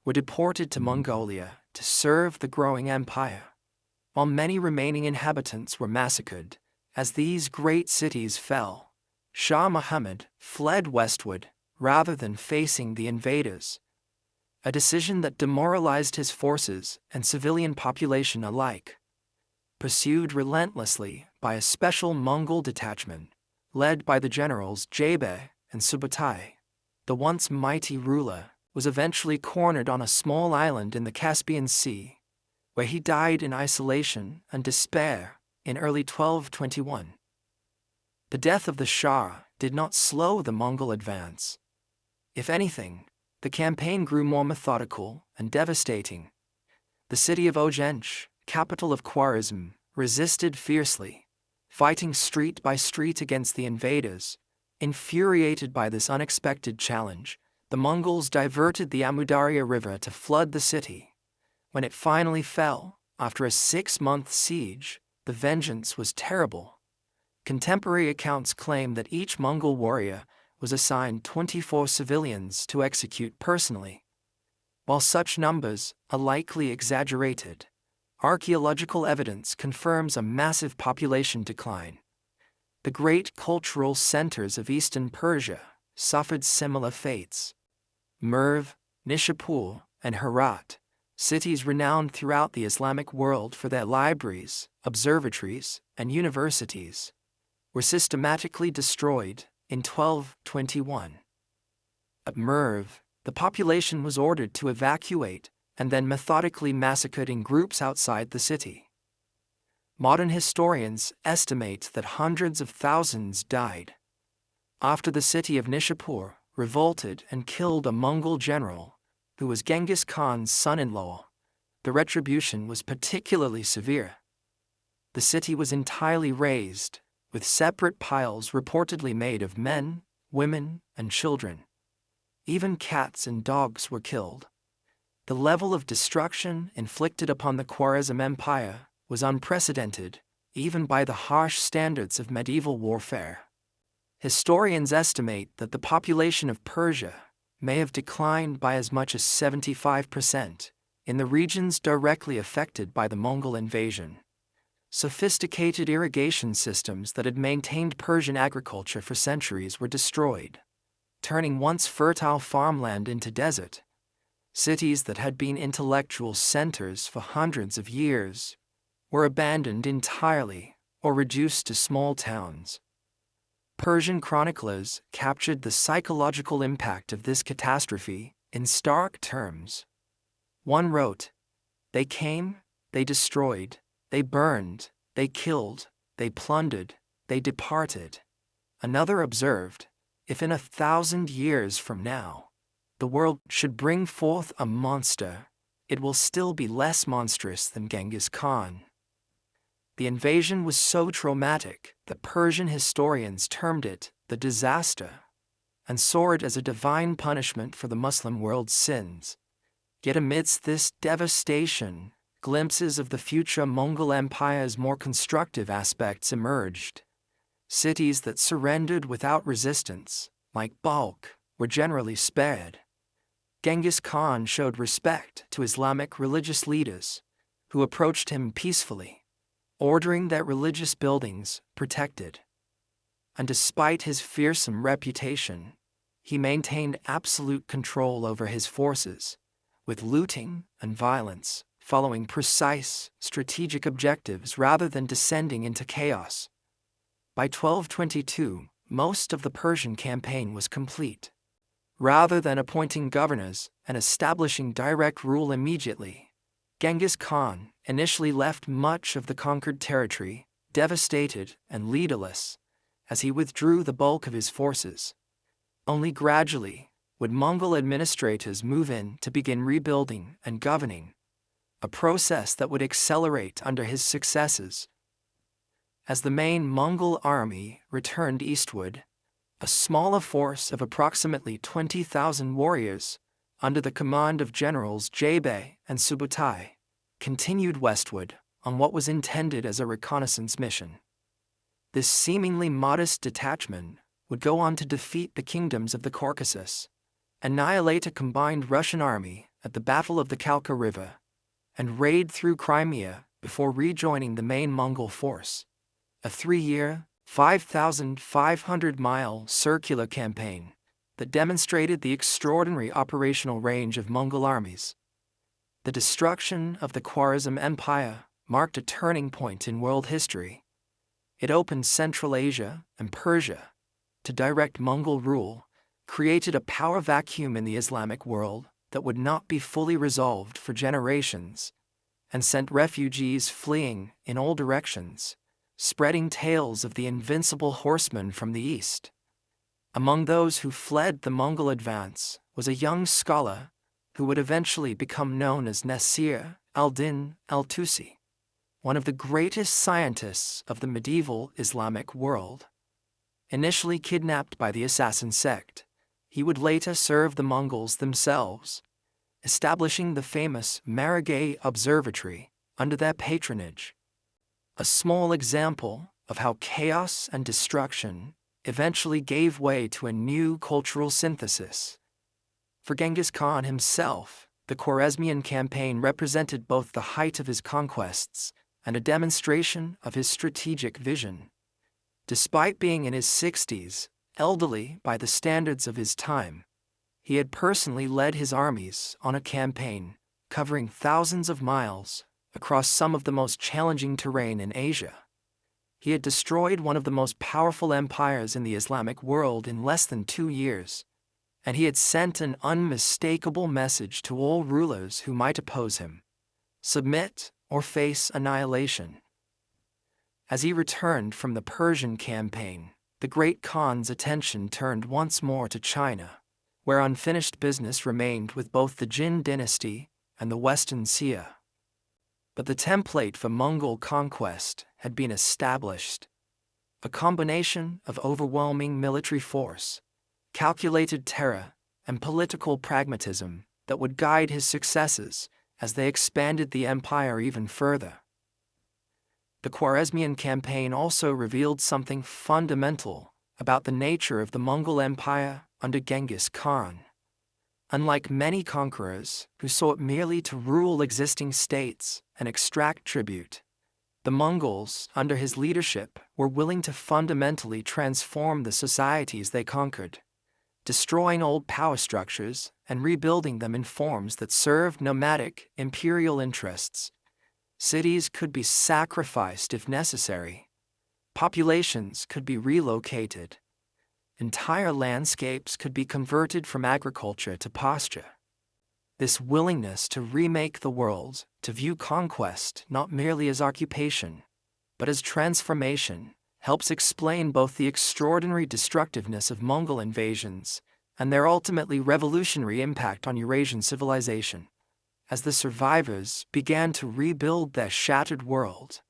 were deported to Mongolia to serve the growing empire, while many remaining inhabitants were massacred. As these great cities fell, Shah Muhammad fled westward rather than facing the invaders, a decision that demoralized his forces and civilian population alike. Pursued relentlessly by a special Mongol detachment, led by the generals Jebe and Subutai, the once mighty ruler was eventually cornered on a small island in the Caspian Sea, where he died in isolation and despair in early 1221. The death of the Shah did not slow the Mongol advance. If anything, the campaign grew more methodical and devastating. The city of Urgench, capital of Khwarezm, resisted fiercely, fighting street by street against the invaders. Infuriated by this unexpected challenge, the Mongols diverted the Amudarya River to flood the city. When it finally fell, after a 6-month siege, the vengeance was terrible. Contemporary accounts claim that each Mongol warrior was assigned 24 civilians to execute personally. While such numbers are likely exaggerated, archaeological evidence confirms a massive population decline. The great cultural centers of Eastern Persia suffered similar fates. Merv, Nishapur, and Herat, cities renowned throughout the Islamic world for their libraries, observatories, and universities, were systematically destroyed in 1221. At Merv, the population was ordered to evacuate and then methodically massacred in groups outside the city. Modern historians estimate that hundreds of thousands died. After the city of Nishapur revolted and killed a Mongol general, who was Genghis Khan's son-in-law, the retribution was particularly severe. The city was entirely razed, with separate piles reportedly made of men, women, and children. Even cats and dogs were killed. The level of destruction inflicted upon the Khwarezm Empire was unprecedented, even by the harsh standards of medieval warfare. Historians estimate that the population of Persia may have declined by as much as 75% in the regions directly affected by the Mongol invasion. Sophisticated irrigation systems that had maintained Persian agriculture for centuries were destroyed, turning once fertile farmland into desert. Cities that had been intellectual centers for hundreds of years were abandoned entirely or reduced to small towns. Persian chroniclers captured the psychological impact of this catastrophe in stark terms. One wrote, "They came, they destroyed, they burned, they killed, they plundered, they departed." Another observed, "If in 1,000 years from now, the world should bring forth a monster, it will still be less monstrous than Genghis Khan." The invasion was so traumatic that Persian historians termed it the disaster and saw it as a divine punishment for the Muslim world's sins. Yet amidst this devastation, glimpses of the future Mongol Empire's more constructive aspects emerged. Cities that surrendered without resistance, like Balkh, were generally spared. Genghis Khan showed respect to Islamic religious leaders, who approached him peacefully, ordering their religious buildings protected. And despite his fearsome reputation, he maintained absolute control over his forces, with looting and violence following precise, strategic objectives rather than descending into chaos. By 1222, most of the Persian campaign was complete. Rather than appointing governors and establishing direct rule immediately, Genghis Khan initially left much of the conquered territory devastated and leaderless as he withdrew the bulk of his forces. Only gradually would Mongol administrators move in to begin rebuilding and governing, a process that would accelerate under his successes. As the main Mongol army returned eastward, a smaller force of approximately 20,000 warriors, under the command of generals Jebe and Subutai, continued westward on what was intended as a reconnaissance mission. This seemingly modest detachment would go on to defeat the kingdoms of the Caucasus, annihilate a combined Russian army at the Battle of the Kalka River, and raid through Crimea before rejoining the main Mongol force. A 3-year, 5,500-mile circular campaign that demonstrated the extraordinary operational range of Mongol armies. The destruction of the Khwarezm Empire marked a turning point in world history. It opened Central Asia and Persia to direct Mongol rule, created a power vacuum in the Islamic world that would not be fully resolved for generations, and sent refugees fleeing in all directions, spreading tales of the invincible horsemen from the east. Among those who fled the Mongol advance was a young scholar who would eventually become known as Nasir al-Din al-Tusi, one of the greatest scientists of the medieval Islamic world. Initially kidnapped by the assassin sect, he would later serve the Mongols themselves, establishing the famous Maragay Observatory under their patronage. A small example of how chaos and destruction eventually gave way to a new cultural synthesis. For Genghis Khan himself, the Khwarezmian campaign represented both the height of his conquests and a demonstration of his strategic vision. Despite being in his 60s, elderly by the standards of his time, he had personally led his armies on a campaign covering thousands of miles across some of the most challenging terrain in Asia. He had destroyed one of the most powerful empires in the Islamic world in less than 2 years, and he had sent an unmistakable message to all rulers who might oppose him: submit or face annihilation. As he returned from the Persian campaign, the Great Khan's attention turned once more to China, where unfinished business remained with both the Jin dynasty and the Western Xia. But the template for Mongol conquest had been established: a combination of overwhelming military force, calculated terror, and political pragmatism that would guide his successes as they expanded the empire even further. The Khwarezmian campaign also revealed something fundamental about the nature of the Mongol Empire under Genghis Khan. Unlike many conquerors who sought merely to rule existing states and extract tribute, the Mongols, under his leadership, were willing to fundamentally transform the societies they conquered. destroying old power structures and rebuilding them in forms that served nomadic imperial interests. Cities could be sacrificed if necessary. Populations could be relocated. Entire landscapes could be converted from agriculture to pasture. This willingness to remake the world, to view conquest not merely as occupation, but as transformation, helps explain both the extraordinary destructiveness of Mongol invasions and their ultimately revolutionary impact on Eurasian civilization. As the survivors began to rebuild their shattered world,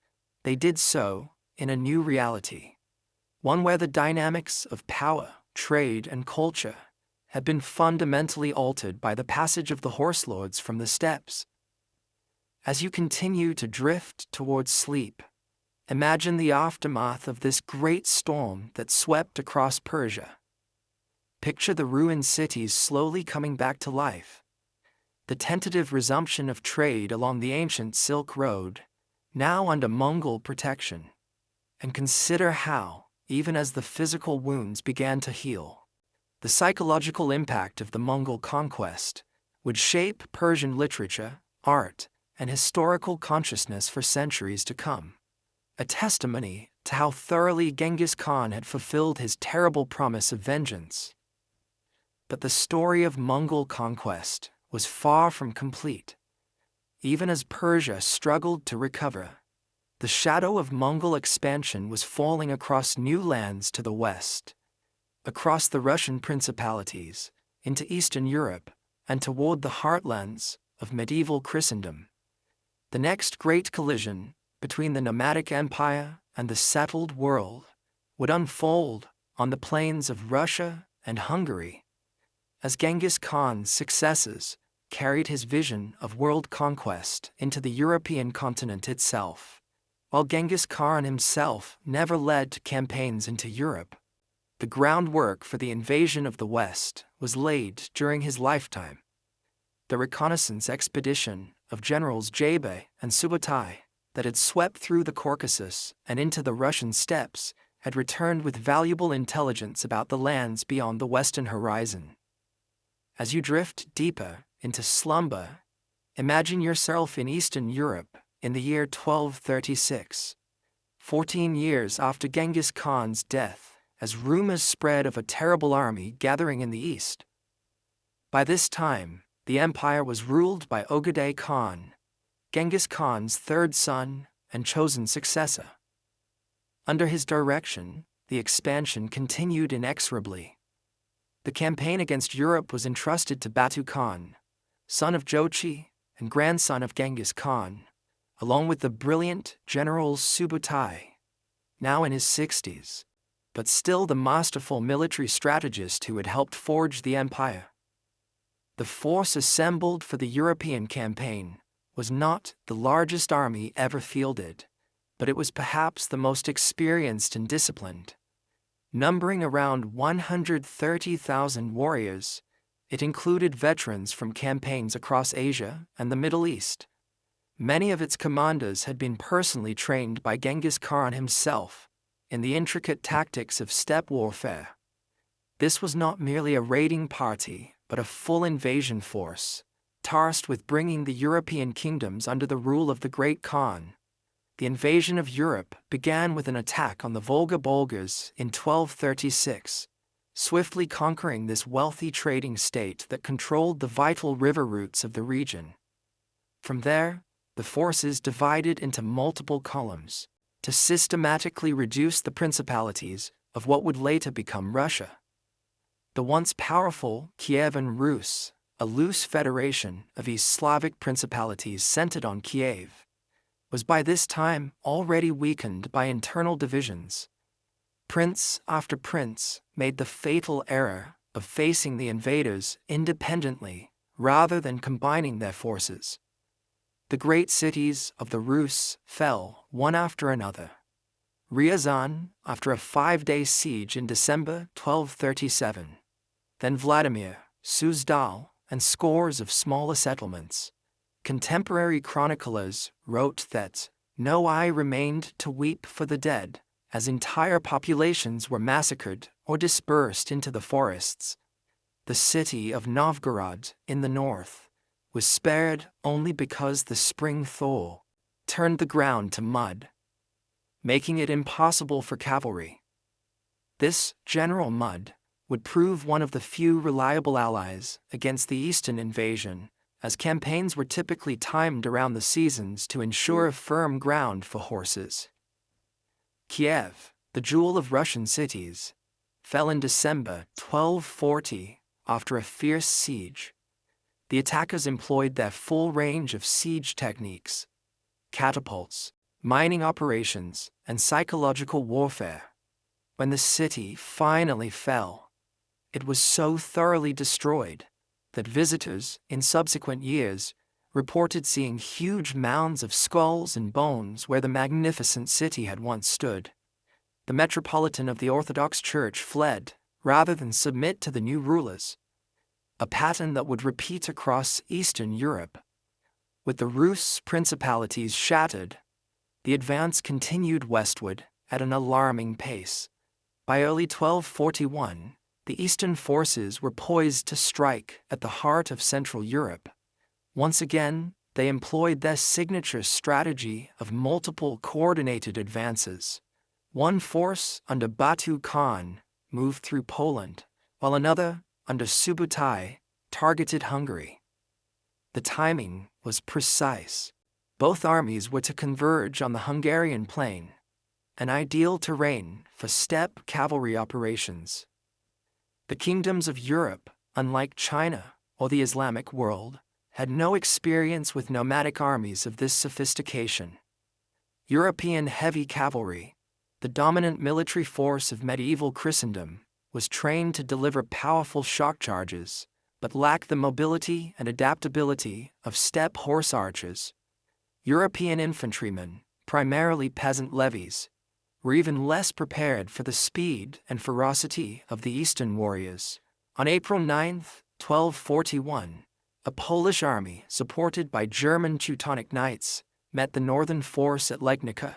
they did so in a new reality, one where the dynamics of power, trade, and culture had been fundamentally altered by the passage of the horse lords from the steppes. As you continue to drift towards sleep, imagine the aftermath of this great storm that swept across Persia. Picture the ruined cities slowly coming back to life, the tentative resumption of trade along the ancient Silk Road, now under Mongol protection, and consider how, even as the physical wounds began to heal, the psychological impact of the Mongol conquest would shape Persian literature, art, and historical consciousness for centuries to come. A testimony to how thoroughly Genghis Khan had fulfilled his terrible promise of vengeance. But the story of Mongol conquest was far from complete. Even as Persia struggled to recover, the shadow of Mongol expansion was falling across new lands to the west, across the Russian principalities, into Eastern Europe, and toward the heartlands of medieval Christendom. The next great collision between the nomadic empire and the settled world would unfold on the plains of Russia and Hungary, as Genghis Khan's successes carried his vision of world conquest into the European continent itself. While Genghis Khan himself never led campaigns into Europe, the groundwork for the invasion of the West was laid during his lifetime. The reconnaissance expedition of Generals Jebe and Subutai that had swept through the Caucasus and into the Russian steppes had returned with valuable intelligence about the lands beyond the western horizon. As you drift deeper into slumber, imagine yourself in Eastern Europe in the year 1236, 14 years after Genghis Khan's death, as rumors spread of a terrible army gathering in the east. By this time, the empire was ruled by Ogedei Khan, Genghis Khan's third son and chosen successor. Under his direction, the expansion continued inexorably. The campaign against Europe was entrusted to Batu Khan, son of Jochi and grandson of Genghis Khan, along with the brilliant General Subutai, now in his 60s, but still the masterful military strategist who had helped forge the empire. The force assembled for the European campaign was not the largest army ever fielded, but it was perhaps the most experienced and disciplined. Numbering around 130,000 warriors, it included veterans from campaigns across Asia and the Middle East. Many of its commanders had been personally trained by Genghis Khan himself in the intricate tactics of steppe warfare. This was not merely a raiding party, but a full invasion force, tasked with bringing the European kingdoms under the rule of the Great Khan. The invasion of Europe began with an attack on the Volga Bulgars in 1236, swiftly conquering this wealthy trading state that controlled the vital river routes of the region. From there, the forces divided into multiple columns to systematically reduce the principalities of what would later become Russia. The once powerful Kievan Rus, a loose federation of East Slavic principalities centered on Kiev, was by this time already weakened by internal divisions. Prince after prince made the fatal error of facing the invaders independently rather than combining their forces. The great cities of the Rus fell one after another. Ryazan, after a 5-day siege in December 1237. Then Vladimir, Suzdal, and scores of smaller settlements. Contemporary chroniclers wrote that no eye remained to weep for the dead, as entire populations were massacred or dispersed into the forests. The city of Novgorod in the north was spared only because the spring thaw turned the ground to mud, making it impossible for cavalry. This general mud would prove one of the few reliable allies against the eastern invasion, as campaigns were typically timed around the seasons to ensure firm ground for horses. Kiev, the jewel of Russian cities, fell in December 1240 after a fierce siege. The attackers employed their full range of siege techniques: catapults, mining operations, and psychological warfare. When the city finally fell, it was so thoroughly destroyed that visitors in subsequent years reported seeing huge mounds of skulls and bones where the magnificent city had once stood. The metropolitan of the Orthodox Church fled rather than submit to the new rulers, a pattern that would repeat across Eastern Europe. With the Rus principalities shattered, the advance continued westward at an alarming pace. By early 1241, the Eastern forces were poised to strike at the heart of Central Europe. Once again, they employed their signature strategy of multiple coordinated advances. One force under Batu Khan moved through Poland, while another, under Subutai, targeted Hungary. The timing was precise. Both armies were to converge on the Hungarian plain, an ideal terrain for steppe cavalry operations. The kingdoms of Europe, unlike China or the Islamic world, had no experience with nomadic armies of this sophistication. European heavy cavalry, the dominant military force of medieval Christendom, was trained to deliver powerful shock charges, but lacked the mobility and adaptability of steppe horse archers. European infantrymen, primarily peasant levies, were even less prepared for the speed and ferocity of the Eastern warriors. On April 9, 1241, a Polish army supported by German Teutonic Knights met the northern force at Legnica.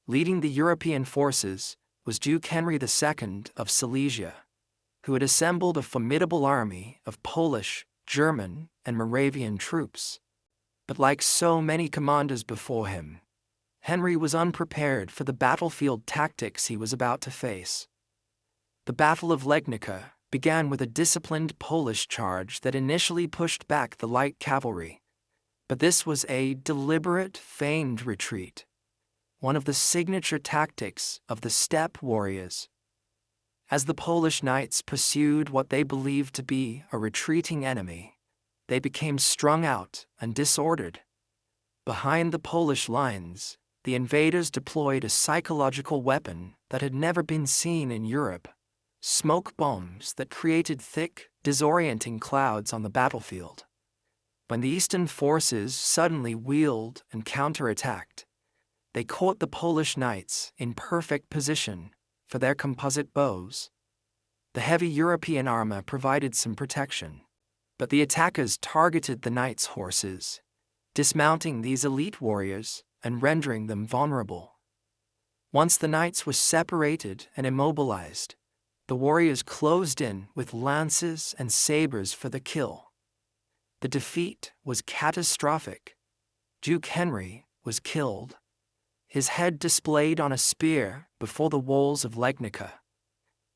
Leading the European forces was Duke Henry II of Silesia, who had assembled a formidable army of Polish, German, and Moravian troops. But like so many commanders before him, Henry was unprepared for the battlefield tactics he was about to face. The Battle of Legnica began with a disciplined Polish charge that initially pushed back the light cavalry, but this was a deliberate, feigned retreat, one of the signature tactics of the steppe warriors. As the Polish knights pursued what they believed to be a retreating enemy, they became strung out and disordered. Behind the Polish lines, the invaders deployed a psychological weapon that had never been seen in Europe: smoke bombs that created thick, disorienting clouds on the battlefield. When the Eastern forces suddenly wheeled and counterattacked, they caught the Polish knights in perfect position for their composite bows. The heavy European armor provided some protection, but the attackers targeted the knights' horses, dismounting these elite warriors and rendering them vulnerable. Once the knights were separated and immobilized, the warriors closed in with lances and sabers for the kill. The defeat was catastrophic. Duke Henry was killed, his head displayed on a spear before the walls of Legnica.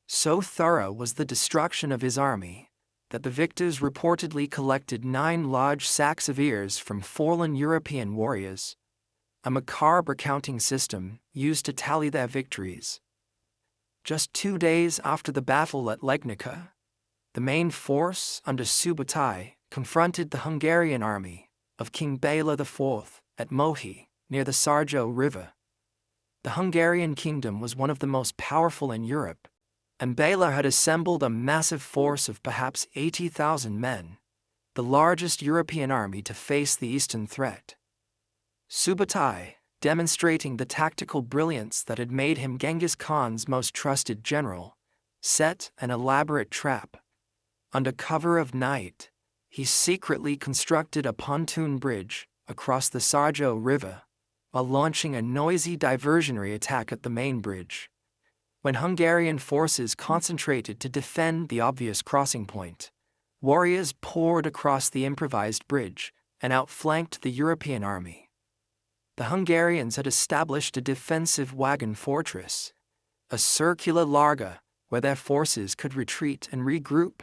So thorough was the destruction of his army that the victors reportedly collected 9 large sacks of ears from fallen European warriors, a macabre counting system used to tally their victories. Just 2 days after the battle at Legnica, the main force under Subutai confronted the Hungarian army of King Bela IV at Mohi, near the Sarjo River. The Hungarian kingdom was one of the most powerful in Europe, and Bela had assembled a massive force of perhaps 80,000 men, the largest European army to face the eastern threat. Subutai, demonstrating the tactical brilliance that had made him Genghis Khan's most trusted general, set an elaborate trap. Under cover of night, he secretly constructed a pontoon bridge across the Sarjo River, while launching a noisy diversionary attack at the main bridge. When Hungarian forces concentrated to defend the obvious crossing point, warriors poured across the improvised bridge and outflanked the European army. The Hungarians had established a defensive wagon fortress, a circular larga where their forces could retreat and regroup.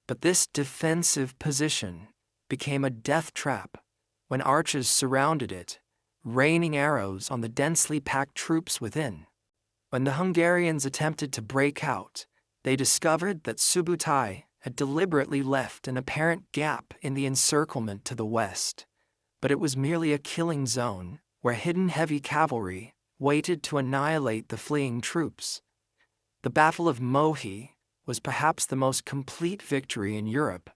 But this defensive position became a death trap when archers surrounded it, raining arrows on the densely packed troops within. When the Hungarians attempted to break out, they discovered that Subutai had deliberately left an apparent gap in the encirclement to the west, but it was merely a killing zone where hidden heavy cavalry waited to annihilate the fleeing troops. The Battle of Mohi was perhaps the most complete victory in Europe.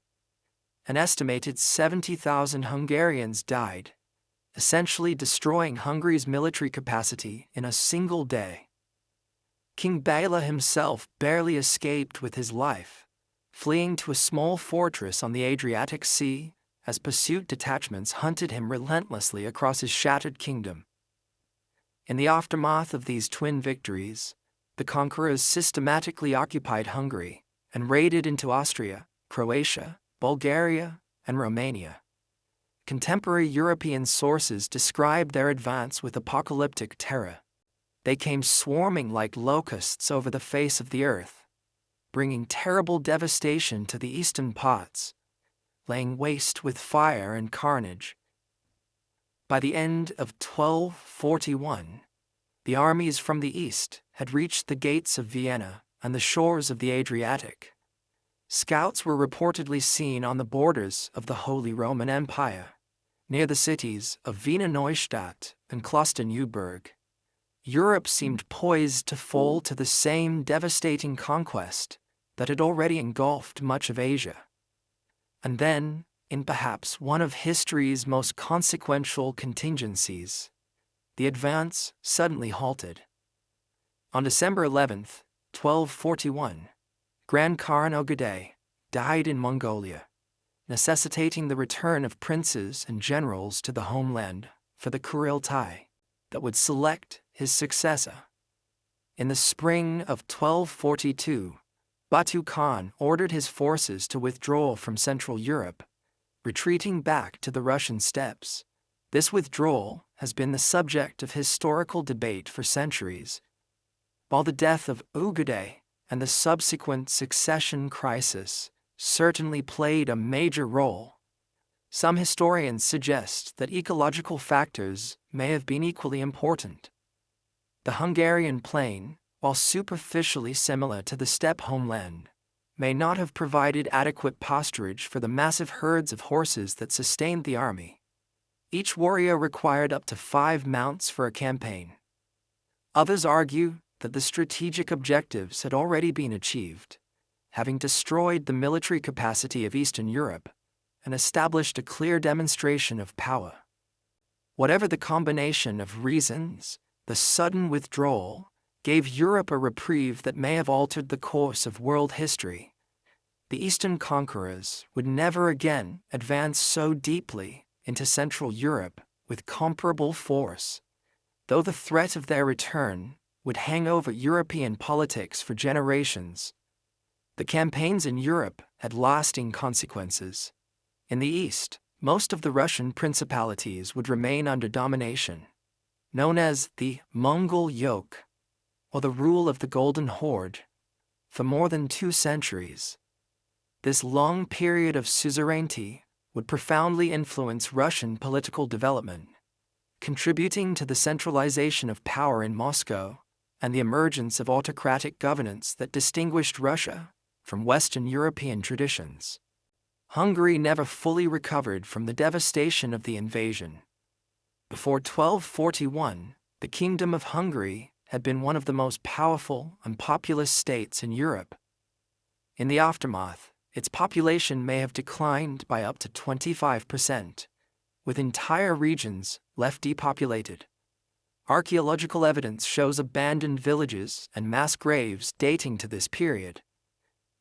An estimated 70,000 Hungarians died, essentially destroying Hungary's military capacity in a single day. King Bela himself barely escaped with his life, fleeing to a small fortress on the Adriatic Sea as pursuit detachments hunted him relentlessly across his shattered kingdom. In the aftermath of these twin victories, the conquerors systematically occupied Hungary and raided into Austria, Croatia, Bulgaria, and Romania. Contemporary European sources describe their advance with apocalyptic terror. They came swarming like locusts over the face of the earth, bringing terrible devastation to the eastern parts, laying waste with fire and carnage. By the end of 1241, the armies from the east had reached the gates of Vienna and the shores of the Adriatic. Scouts were reportedly seen on the borders of the Holy Roman Empire, near the cities of Wiener Neustadt and Klosterneuburg. Europe seemed poised to fall to the same devastating conquest that had already engulfed much of Asia. And then, in perhaps one of history's most consequential contingencies, the advance suddenly halted. On December 11, 1241, Grand Khan Ogedei died in Mongolia, necessitating the return of princes and generals to the homeland for the Kuriltai that would select his successor. In the spring of 1242, Batu Khan ordered his forces to withdraw from Central Europe, retreating back to the Russian steppes. This withdrawal has been the subject of historical debate for centuries. While the death of Ogedei and the subsequent succession crisis certainly played a major role, some historians suggest that ecological factors may have been equally important. The Hungarian plain, while superficially similar to the steppe homeland, may not have provided adequate pasturage for the massive herds of horses that sustained the army. Each warrior required up to 5 mounts for a campaign. Others argue that the strategic objectives had already been achieved, having destroyed the military capacity of Eastern Europe and established a clear demonstration of power. Whatever the combination of reasons, the sudden withdrawal gave Europe a reprieve that may have altered the course of world history. The Eastern conquerors would never again advance so deeply into Central Europe with comparable force, though the threat of their return would hang over European politics for generations. The campaigns in Europe had lasting consequences. In the east, most of the Russian principalities would remain under domination, known as the Mongol yoke, or the rule of the Golden Horde, for more than 2 centuries. This long period of suzerainty would profoundly influence Russian political development, contributing to the centralization of power in Moscow and the emergence of autocratic governance that distinguished Russia from Western European traditions. Hungary never fully recovered from the devastation of the invasion. Before 1241, the Kingdom of Hungary had been one of the most powerful and populous states in Europe. In the aftermath, its population may have declined by up to 25%, with entire regions left depopulated. Archaeological evidence shows abandoned villages and mass graves dating to this period.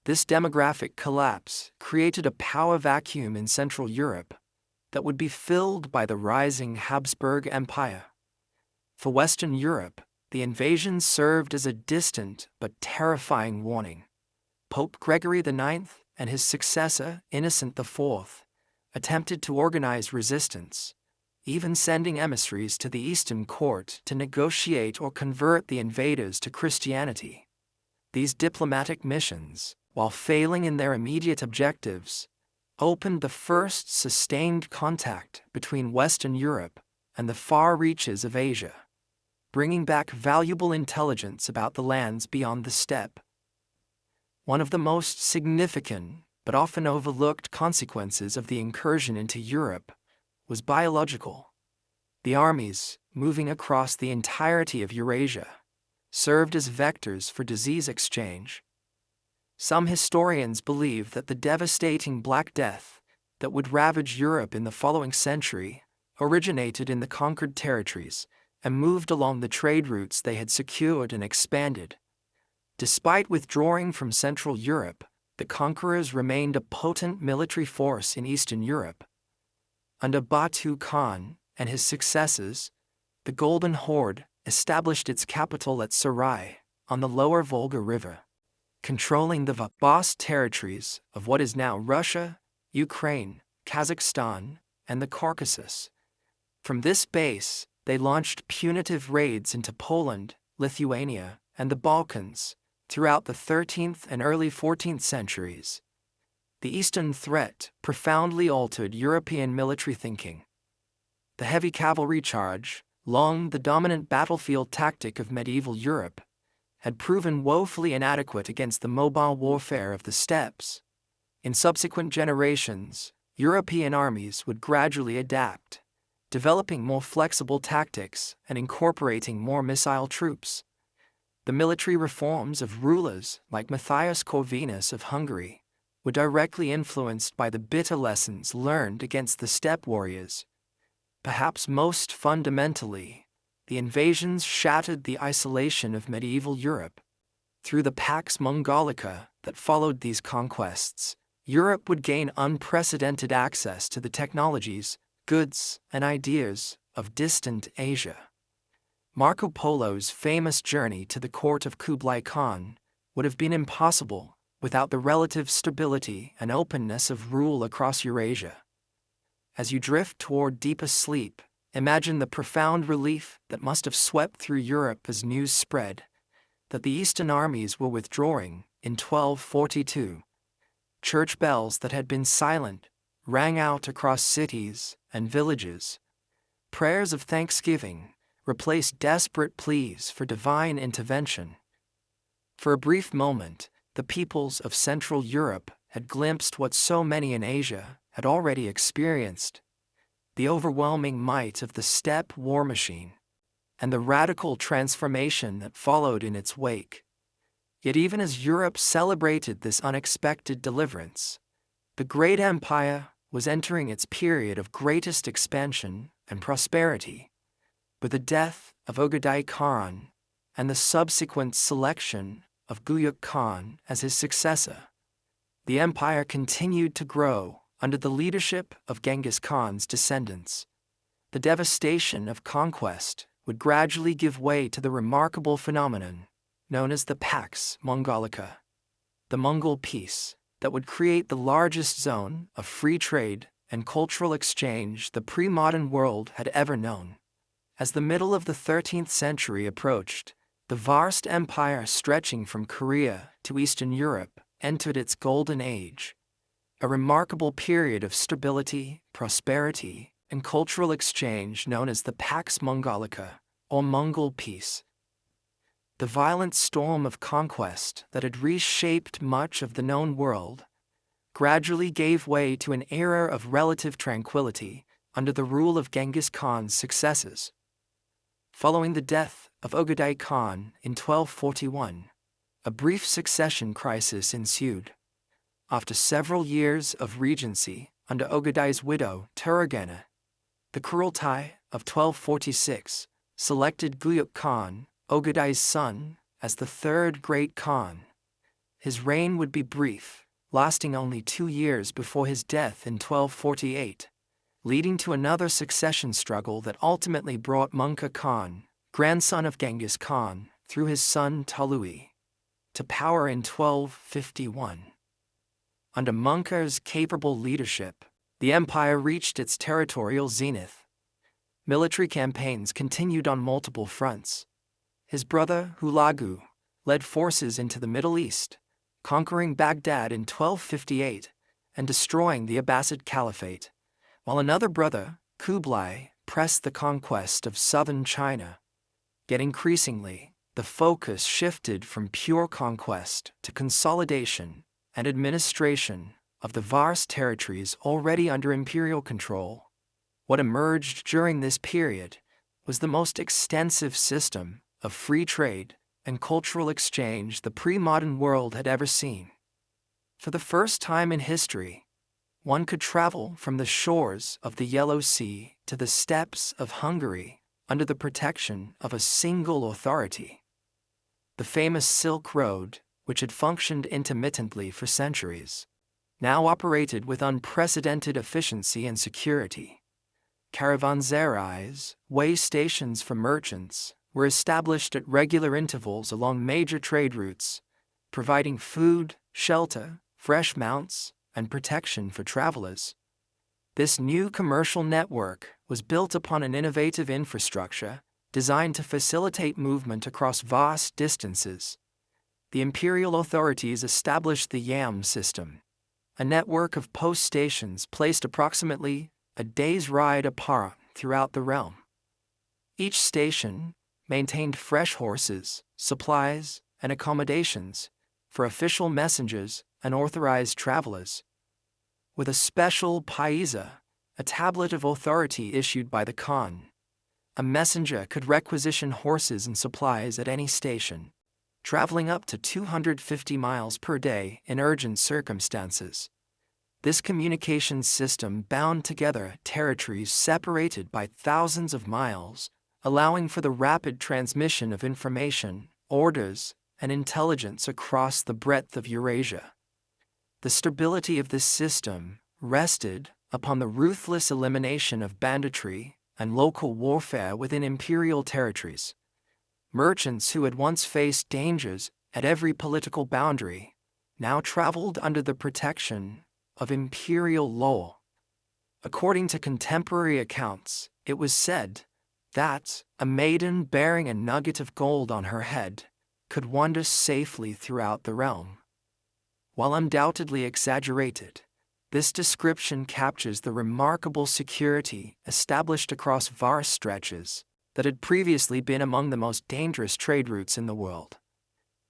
This demographic collapse created a power vacuum in Central Europe that would be filled by the rising Habsburg Empire. For Western Europe, the invasion served as a distant but terrifying warning. Pope Gregory IX and his successor, Innocent IV, attempted to organize resistance, even sending emissaries to the Eastern Court to negotiate or convert the invaders to Christianity. These diplomatic missions, while failing in their immediate objectives, opened the first sustained contact between Western Europe and the far reaches of Asia, bringing back valuable intelligence about the lands beyond the steppe. One of the most significant but often overlooked consequences of the incursion into Europe was biological. The armies, moving across the entirety of Eurasia, served as vectors for disease exchange. Some historians believe that the devastating Black Death that would ravage Europe in the following century originated in the conquered territories and moved along the trade routes they had secured and expanded. Despite withdrawing from Central Europe, the conquerors remained a potent military force in Eastern Europe. Under Batu Khan and his successors, the Golden Horde established its capital at Sarai on the lower Volga River, controlling the vast territories of what is now Russia, Ukraine, Kazakhstan, and the Caucasus. From this base, they launched punitive raids into Poland, Lithuania, and the Balkans throughout the 13th and early 14th centuries. The Eastern threat profoundly altered European military thinking. The heavy cavalry charge, long the dominant battlefield tactic of medieval Europe, had proven woefully inadequate against the mobile warfare of the steppes. In subsequent generations, European armies would gradually adapt, developing more flexible tactics and incorporating more missile troops. The military reforms of rulers like Matthias Corvinus of Hungary were directly influenced by the bitter lessons learned against the steppe warriors. Perhaps most fundamentally, the invasions shattered the isolation of medieval Europe. Through the Pax Mongolica that followed these conquests, Europe would gain unprecedented access to the technologies, goods, and ideas of distant Asia. Marco Polo's famous journey to the court of Kublai Khan would have been impossible without the relative stability and openness of rule across Eurasia. As you drift toward deepest sleep, imagine the profound relief that must have swept through Europe as news spread that the Eastern armies were withdrawing in 1242. Church bells that had been silent rang out across cities and villages. Prayers of thanksgiving replaced desperate pleas for divine intervention. For a brief moment, the peoples of Central Europe had glimpsed what so many in Asia had already experienced: the overwhelming might of the steppe war machine, and the radical transformation that followed in its wake. Yet even as Europe celebrated this unexpected deliverance, the great empire was entering its period of greatest expansion and prosperity. With the death of Ögedei Khan and the subsequent selection of Guyuk Khan as his successor, the empire continued to grow under the leadership of Genghis Khan's descendants. The devastation of conquest would gradually give way to the remarkable phenomenon known as the Pax Mongolica, the Mongol peace that would create the largest zone of free trade and cultural exchange the pre-modern world had ever known. As the middle of the 13th century approached, the vast empire stretching from Korea to Eastern Europe entered its golden age, a remarkable period of stability, prosperity, and cultural exchange known as the Pax Mongolica, or Mongol peace. The violent storm of conquest that had reshaped much of the known world gradually gave way to an era of relative tranquility under the rule of Genghis Khan's successors. Following the death of Ögedei Khan in 1241, a brief succession crisis ensued. After several years of regency under Ögedei's widow, Turagana, the Kurultai of 1246 selected Guyuk Khan, Ögedei's son, as the third great Khan. His reign would be brief, lasting only 2 years before his death in 1248, leading to another succession struggle that ultimately brought Mongke Khan, grandson of Genghis Khan, through his son Temüjin, to power in 1251. Under Mongol's capable leadership, the empire reached its territorial zenith. Military campaigns continued on multiple fronts. His brother, Hulagu, led forces into the Middle East, conquering Baghdad in 1258 and destroying the Abbasid Caliphate, while another brother, Kublai, pressed the conquest of southern China. Yet increasingly, the focus shifted from pure conquest to consolidation and administration of the vast territories already under imperial control. What emerged during this period was the most extensive system of free trade and cultural exchange the pre-modern world had ever seen. For the first time in history, one could travel from the shores of the Yellow Sea to the steppes of Hungary under the protection of a single authority. The famous Silk Road, which had functioned intermittently for centuries, now operated with unprecedented efficiency and security. Caravanserais, way stations for merchants, were established at regular intervals along major trade routes, providing food, shelter, fresh mounts, and protection for travelers. This new commercial network was built upon an innovative infrastructure designed to facilitate movement across vast distances. The imperial authorities established the YAM system, a network of post stations placed approximately a day's ride apart throughout the realm. Each station maintained fresh horses, supplies, and accommodations for official messengers and authorized travelers. With a special paisa, a tablet of authority issued by the Khan, a messenger could requisition horses and supplies at any station, traveling up to 250 miles per day in urgent circumstances. This communications system bound together territories separated by thousands of miles, allowing for the rapid transmission of information, orders, and intelligence across the breadth of Eurasia. The stability of this system rested upon the ruthless elimination of banditry and local warfare within imperial territories. Merchants who had once faced dangers at every political boundary now traveled under the protection of imperial law. According to contemporary accounts, it was said that a maiden bearing a nugget of gold on her head could wander safely throughout the realm. While undoubtedly exaggerated, this description captures the remarkable security established across vast stretches that had previously been among the most dangerous trade routes in the world.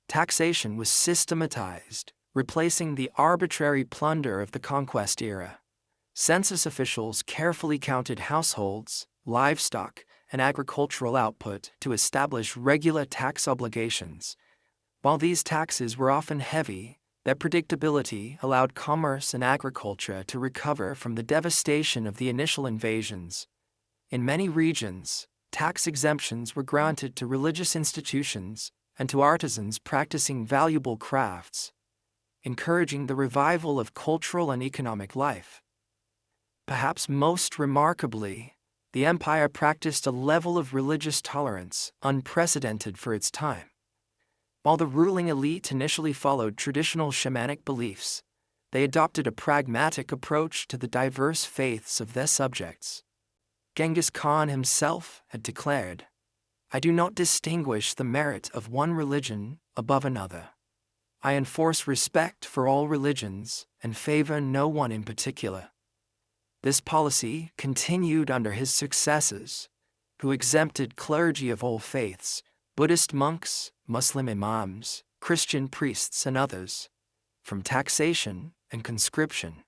Taxation was systematized, replacing the arbitrary plunder of the conquest era. Census officials carefully counted households, livestock, and agricultural output to establish regular tax obligations. While these taxes were often heavy, their predictability allowed commerce and agriculture to recover from the devastation of the initial invasions. In many regions, tax exemptions were granted to religious institutions and to artisans practicing valuable crafts, encouraging the revival of cultural and economic life. Perhaps most remarkably, the empire practiced a level of religious tolerance unprecedented for its time. While the ruling elite initially followed traditional shamanic beliefs, they adopted a pragmatic approach to the diverse faiths of their subjects. Genghis Khan himself had declared, "I do not distinguish the merit of one religion above another. I enforce respect for all religions and favor no one in particular." This policy continued under his successors, who exempted clergy of all faiths, Buddhist monks, Muslim imams, Christian priests, and others, from taxation and conscription.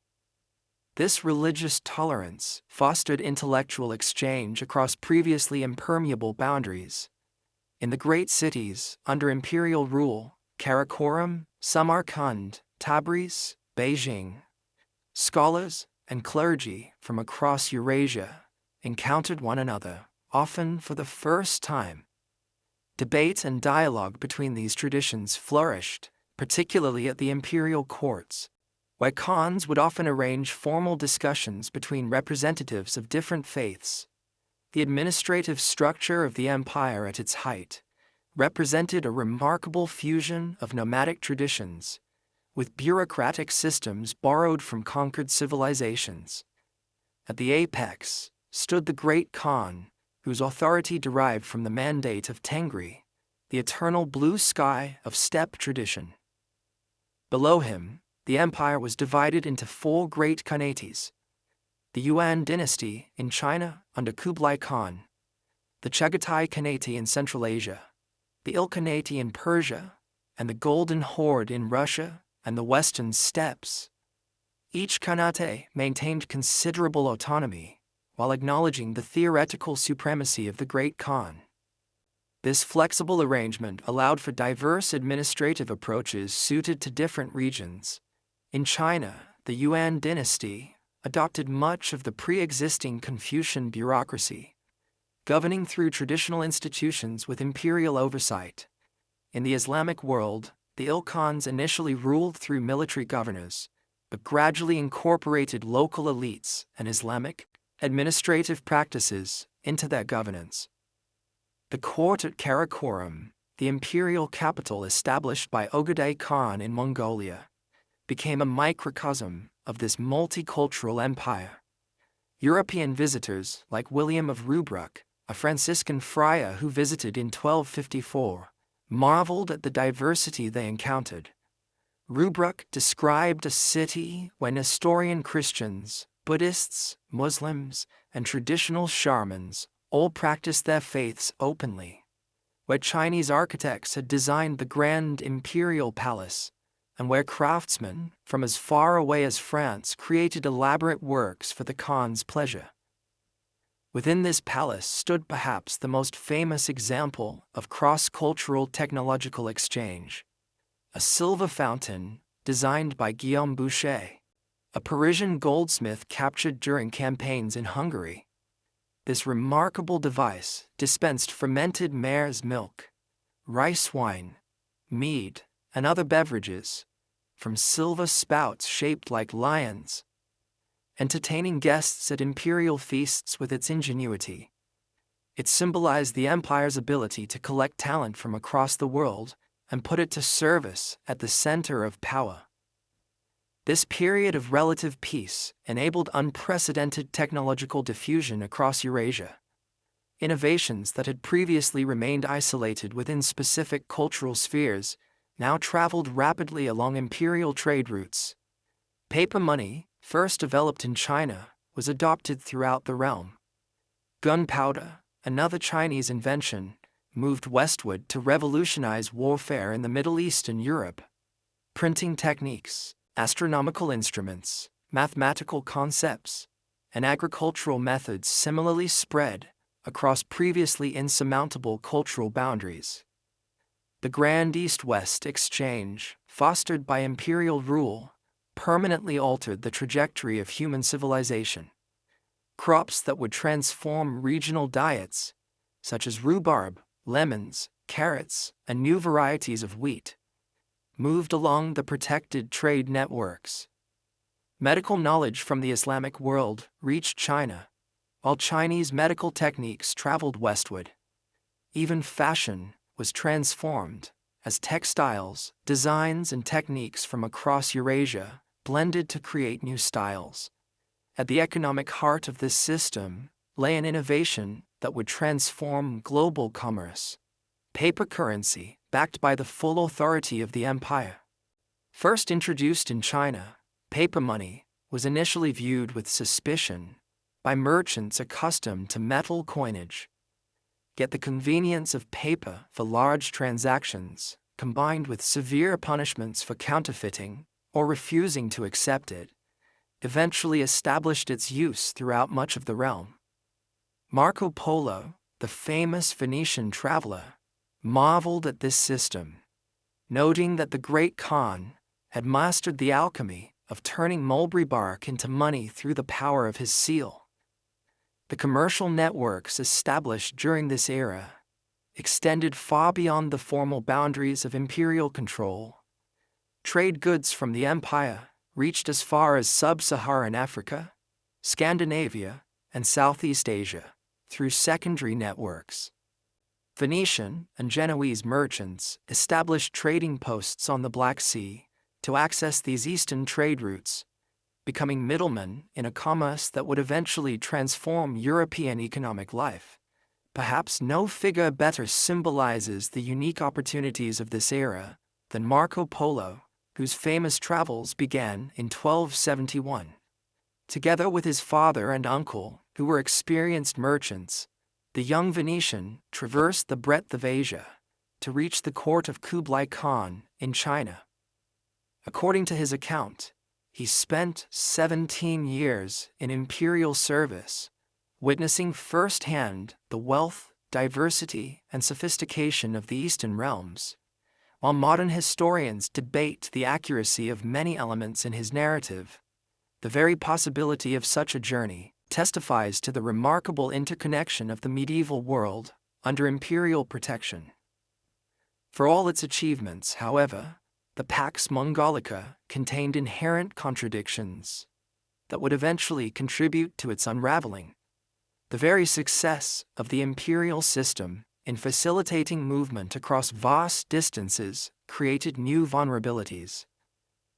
This religious tolerance fostered intellectual exchange across previously impermeable boundaries. In the great cities under imperial rule, Karakoram, Samarkand, Tabriz, Beijing, scholars and clergy from across Eurasia encountered one another, often for the first time. Debate and dialogue between these traditions flourished, particularly at the imperial courts, where khans would often arrange formal discussions between representatives of different faiths. The administrative structure of the empire at its height represented a remarkable fusion of nomadic traditions with bureaucratic systems borrowed from conquered civilizations. At the apex stood the great Khan, whose authority derived from the mandate of Tengri, the eternal blue sky of steppe tradition. Below him, the empire was divided into 4 great Khanates: the Yuan dynasty in China under Kublai Khan, the Chagatai Khanate in Central Asia, the Ilkhanate in Persia, and the Golden Horde in Russia and the western steppes. Each Khanate maintained considerable autonomy while acknowledging the theoretical supremacy of the Great Khan. This flexible arrangement allowed for diverse administrative approaches suited to different regions. In China, the Yuan dynasty adopted much of the pre-existing Confucian bureaucracy, governing through traditional institutions with imperial oversight. In the Islamic world, the Ilkhans initially ruled through military governors, but gradually incorporated local elites and Islamic administrative practices into their governance. The court at Karakorum, the imperial capital established by Ogedei Khan in Mongolia, became a microcosm of this multicultural empire. European visitors like William of Rubruck, a Franciscan friar who visited in 1254, marveled at the diversity they encountered. Rubruck described a city where Nestorian Christians, Buddhists, Muslims, and traditional shamans all practiced their faiths openly, where Chinese architects had designed the grand imperial palace, and where craftsmen from as far away as France created elaborate works for the Khan's pleasure. Within this palace stood perhaps the most famous example of cross-cultural technological exchange: a silver fountain designed by Guillaume Boucher, a Parisian goldsmith captured during campaigns in Hungary. This remarkable device dispensed fermented mare's milk, rice wine, mead, and other beverages from silver spouts shaped like lions, entertaining guests at imperial feasts with its ingenuity. It symbolized the empire's ability to collect talent from across the world and put it to service at the center of power. This period of relative peace enabled unprecedented technological diffusion across Eurasia. Innovations that had previously remained isolated within specific cultural spheres now traveled rapidly along imperial trade routes. Paper money, first developed in China, was adopted throughout the realm. Gunpowder, another Chinese invention, moved westward to revolutionize warfare in the Middle East and Europe. Printing techniques, astronomical instruments, mathematical concepts, and agricultural methods similarly spread across previously insurmountable cultural boundaries. The Grand East-West exchange, fostered by imperial rule, permanently altered the trajectory of human civilization. Crops that would transform regional diets, such as rhubarb, lemons, carrots, and new varieties of wheat, moved along the protected trade networks. Medical knowledge from the Islamic world reached China, while Chinese medical techniques traveled westward. Even fashion was transformed as textiles, designs, and techniques from across Eurasia blended to create new styles. At the economic heart of this system lay an innovation that would transform global commerce: paper currency, backed by the full authority of the empire. First introduced in China, paper money was initially viewed with suspicion by merchants accustomed to metal coinage. Yet the convenience of paper for large transactions, combined with severe punishments for counterfeiting or refusing to accept it, eventually established its use throughout much of the realm. Marco Polo, the famous Venetian traveler, marveled at this system, noting that the Great Khan had mastered the alchemy of turning mulberry bark into money through the power of his seal. The commercial networks established during this era extended far beyond the formal boundaries of imperial control. Trade goods from the empire reached as far as sub-Saharan Africa, Scandinavia, and Southeast Asia, through secondary networks. Venetian and Genoese merchants established trading posts on the Black Sea to access these eastern trade routes, becoming middlemen in a commerce that would eventually transform European economic life. Perhaps no figure better symbolizes the unique opportunities of this era than Marco Polo, whose famous travels began in 1271. Together with his father and uncle, who were experienced merchants, the young Venetian traversed the breadth of Asia to reach the court of Kublai Khan in China. According to his account, he spent 17 years in imperial service, witnessing firsthand the wealth, diversity, and sophistication of the Eastern realms. While modern historians debate the accuracy of many elements in his narrative, the very possibility of such a journey testifies to the remarkable interconnection of the medieval world under imperial protection. For all its achievements, however, the Pax Mongolica contained inherent contradictions that would eventually contribute to its unraveling. The very success of the imperial system in facilitating movement across vast distances created new vulnerabilities.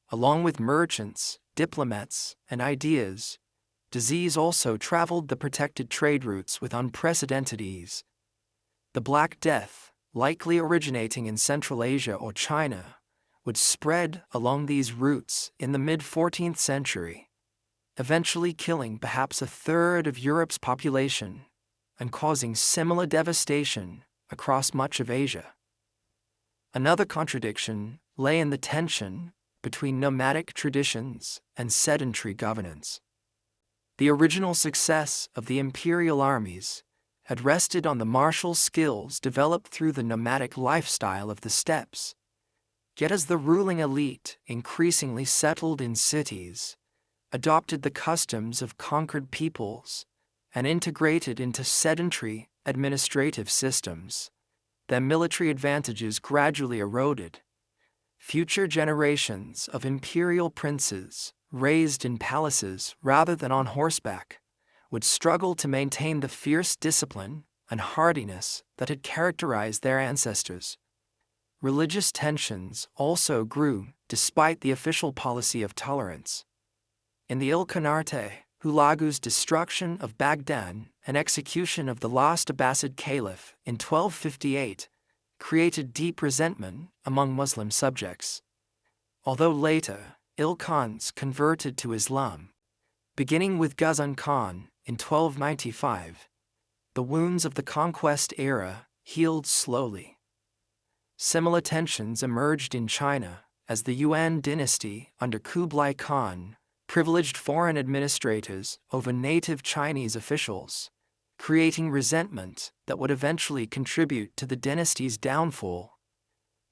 Along with merchants, diplomats, and ideas, disease also traveled the protected trade routes with unprecedented ease. The Black Death, likely originating in Central Asia or China, would spread along these routes in the mid-14th century, eventually killing perhaps a third of Europe's population and causing similar devastation across much of Asia. Another contradiction lay in the tension between nomadic traditions and sedentary governance. The original success of the imperial armies had rested on the martial skills developed through the nomadic lifestyle of the steppes. Yet as the ruling elite increasingly settled in cities, adopted the customs of conquered peoples, and integrated into sedentary administrative systems, their military advantages gradually eroded. Future generations of imperial princes, raised in palaces rather than on horseback, would struggle to maintain the fierce discipline and hardiness that had characterized their ancestors. Religious tensions also grew despite the official policy of tolerance. In the Ilkhanate, Hulagu's destruction of Baghdad and execution of the last Abbasid caliph in 1258 created deep resentment among Muslim subjects. Although later, Ilkhans converted to Islam, beginning with Ghuzan Khan in 1295, the wounds of the conquest era healed slowly. Similar tensions emerged in China as the Yuan dynasty under Kublai Khan privileged foreign administrators over native Chinese officials, creating resentment that would eventually contribute to the dynasty's downfall.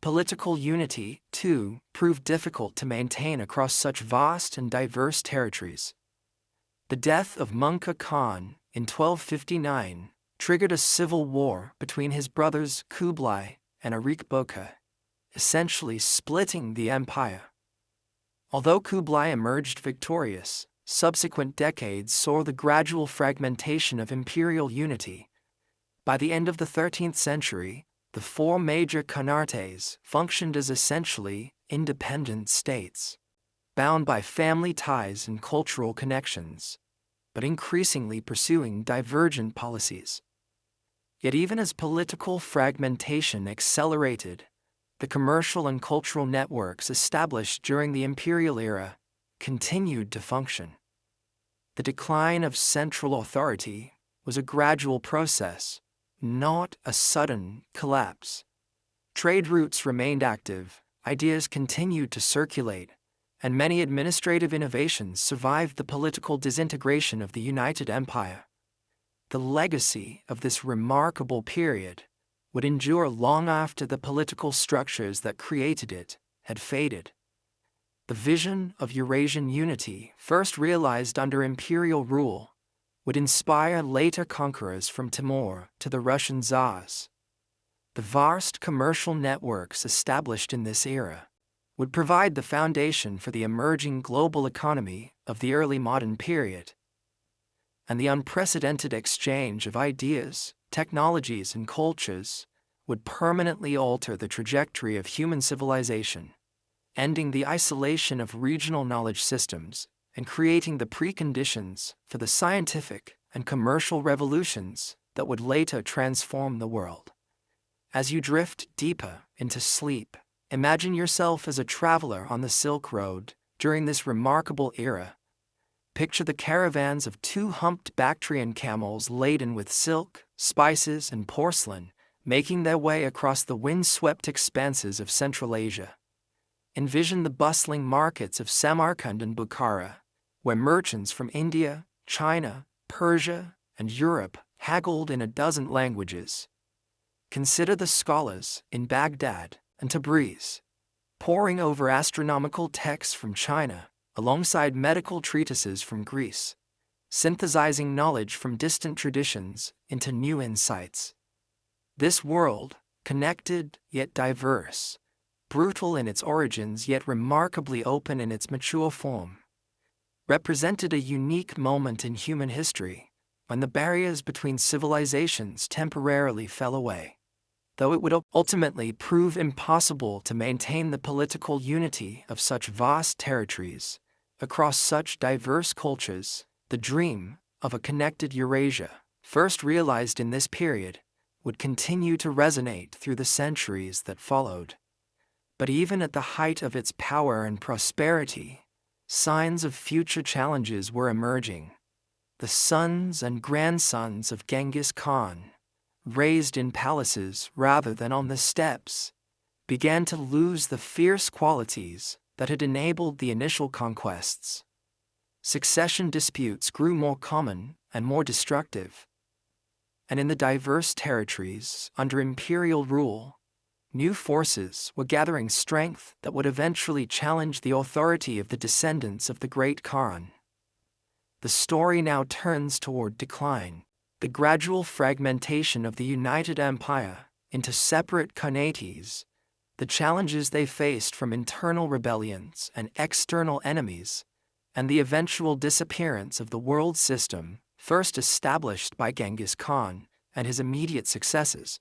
Political unity, too, proved difficult to maintain across such vast and diverse territories. The death of Mungka Khan in 1259 triggered a civil war between his brothers Kublai and Arik Boka, essentially splitting the empire. Although Kublai emerged victorious, subsequent decades saw the gradual fragmentation of imperial unity. By the end of the 13th century, the four major Khanate functioned as essentially independent states, bound by family ties and cultural connections, but increasingly pursuing divergent policies. Yet even as political fragmentation accelerated, the commercial and cultural networks established during the imperial era continued to function. The decline of central authority was a gradual process, not a sudden collapse. Trade routes remained active, ideas continued to circulate, and many administrative innovations survived the political disintegration of the United Empire. The legacy of this remarkable period would endure long after the political structures that created it had faded. The vision of Eurasian unity, first realized under imperial rule, would inspire later conquerors from Timur to the Russian Tsars. The vast commercial networks established in this era would provide the foundation for the emerging global economy of the early modern period. and the unprecedented exchange of ideas, technologies, and cultures would permanently alter the trajectory of human civilization, ending the isolation of regional knowledge systems and creating the preconditions for the scientific and commercial revolutions that would later transform the world. As you drift deeper into sleep, imagine yourself as a traveler on the Silk Road during this remarkable era. Picture the caravans of two humped Bactrian camels laden with silk, spices, and porcelain, making their way across the wind-swept expanses of Central Asia. Envision the bustling markets of Samarkand and Bukhara, where merchants from India, China, Persia, and Europe haggled in a dozen languages. Consider the scholars in Baghdad and Tabriz, poring over astronomical texts from China alongside medical treatises from Greece, synthesizing knowledge from distant traditions into new insights. This world, connected yet diverse, brutal in its origins yet remarkably open in its mature form, represented a unique moment in human history when the barriers between civilizations temporarily fell away. Though it would ultimately prove impossible to maintain the political unity of such vast territories across such diverse cultures, the dream of a connected Eurasia, first realized in this period, would continue to resonate through the centuries that followed. But even at the height of its power and prosperity, signs of future challenges were emerging. The sons and grandsons of Genghis Khan, raised in palaces rather than on the steppes, began to lose the fierce qualities that had enabled the initial conquests. Succession disputes grew more common and more destructive. And in the diverse territories under imperial rule, new forces were gathering strength that would eventually challenge the authority of the descendants of the great Khan. The story now turns toward decline. The gradual fragmentation of the United Empire into separate khanates, the challenges they faced from internal rebellions and external enemies, and the eventual disappearance of the world system first established by Genghis Khan and his immediate successors.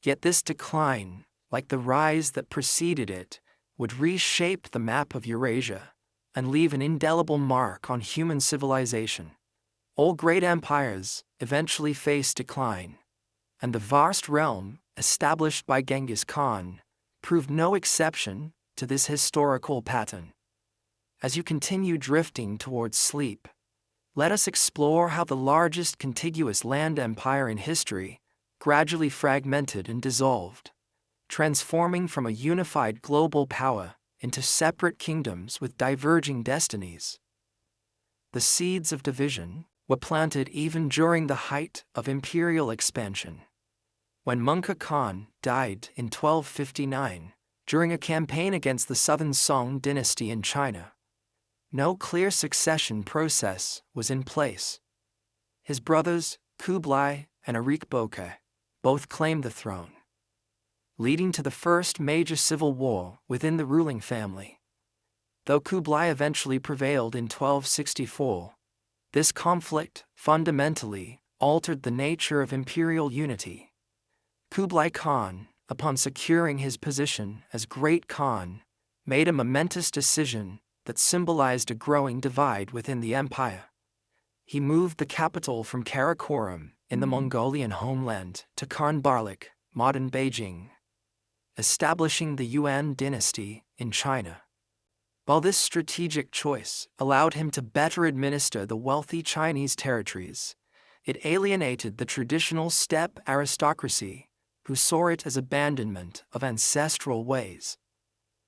Yet this decline, like the rise that preceded it, would reshape the map of Eurasia and leave an indelible mark on human civilization. All great empires eventually faced decline, and the vast realm established by Genghis Khan proved no exception to this historical pattern. As you continue drifting towards sleep, let us explore how the largest contiguous land empire in history gradually fragmented and dissolved, transforming from a unified global power into separate kingdoms with diverging destinies. The seeds of division were planted even during the height of imperial expansion. When Mongol Khan died in 1259 during a campaign against the Southern Song dynasty in China, no clear succession process was in place. His brothers, Kublai and Arikboke, both claimed the throne, leading to the first major civil war within the ruling family. Though Kublai eventually prevailed in 1264, this conflict fundamentally altered the nature of imperial unity. Kublai Khan, upon securing his position as Great Khan, made a momentous decision that symbolized a growing divide within the empire. He moved the capital from Karakoram in the Mongolian homeland to Khanbarlik, modern Beijing, establishing the Yuan dynasty in China. While this strategic choice allowed him to better administer the wealthy Chinese territories, it alienated the traditional steppe aristocracy, who saw it as abandonment of ancestral ways.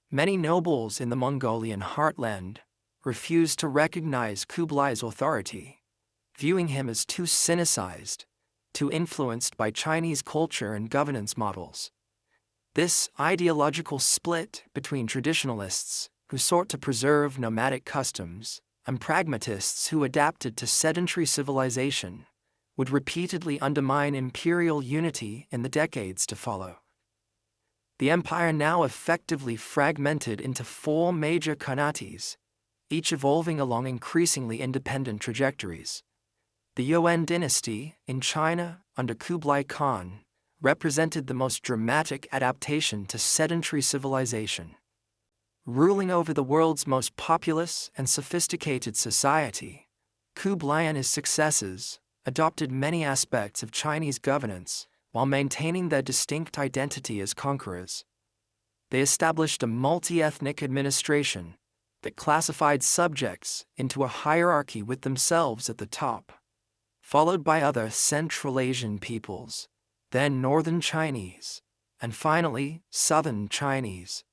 Many nobles in the Mongolian heartland refused to recognize Kublai's authority, viewing him as too cynicized, too influenced by Chinese culture and governance models. This ideological split between traditionalists who sought to preserve nomadic customs and pragmatists who adapted to sedentary civilization would repeatedly undermine imperial unity in the decades to follow. The empire now effectively fragmented into 4 major khanates, each evolving along increasingly independent trajectories. The Yuan dynasty, in China, under Kublai Khan, represented the most dramatic adaptation to sedentary civilization. Ruling over the world's most populous and sophisticated society, Kublai and his successors adopted many aspects of Chinese governance while maintaining their distinct identity as conquerors. They established a multi-ethnic administration that classified subjects into a hierarchy with themselves at the top, followed by other Central Asian peoples, then Northern Chinese, and finally Southern Chinese.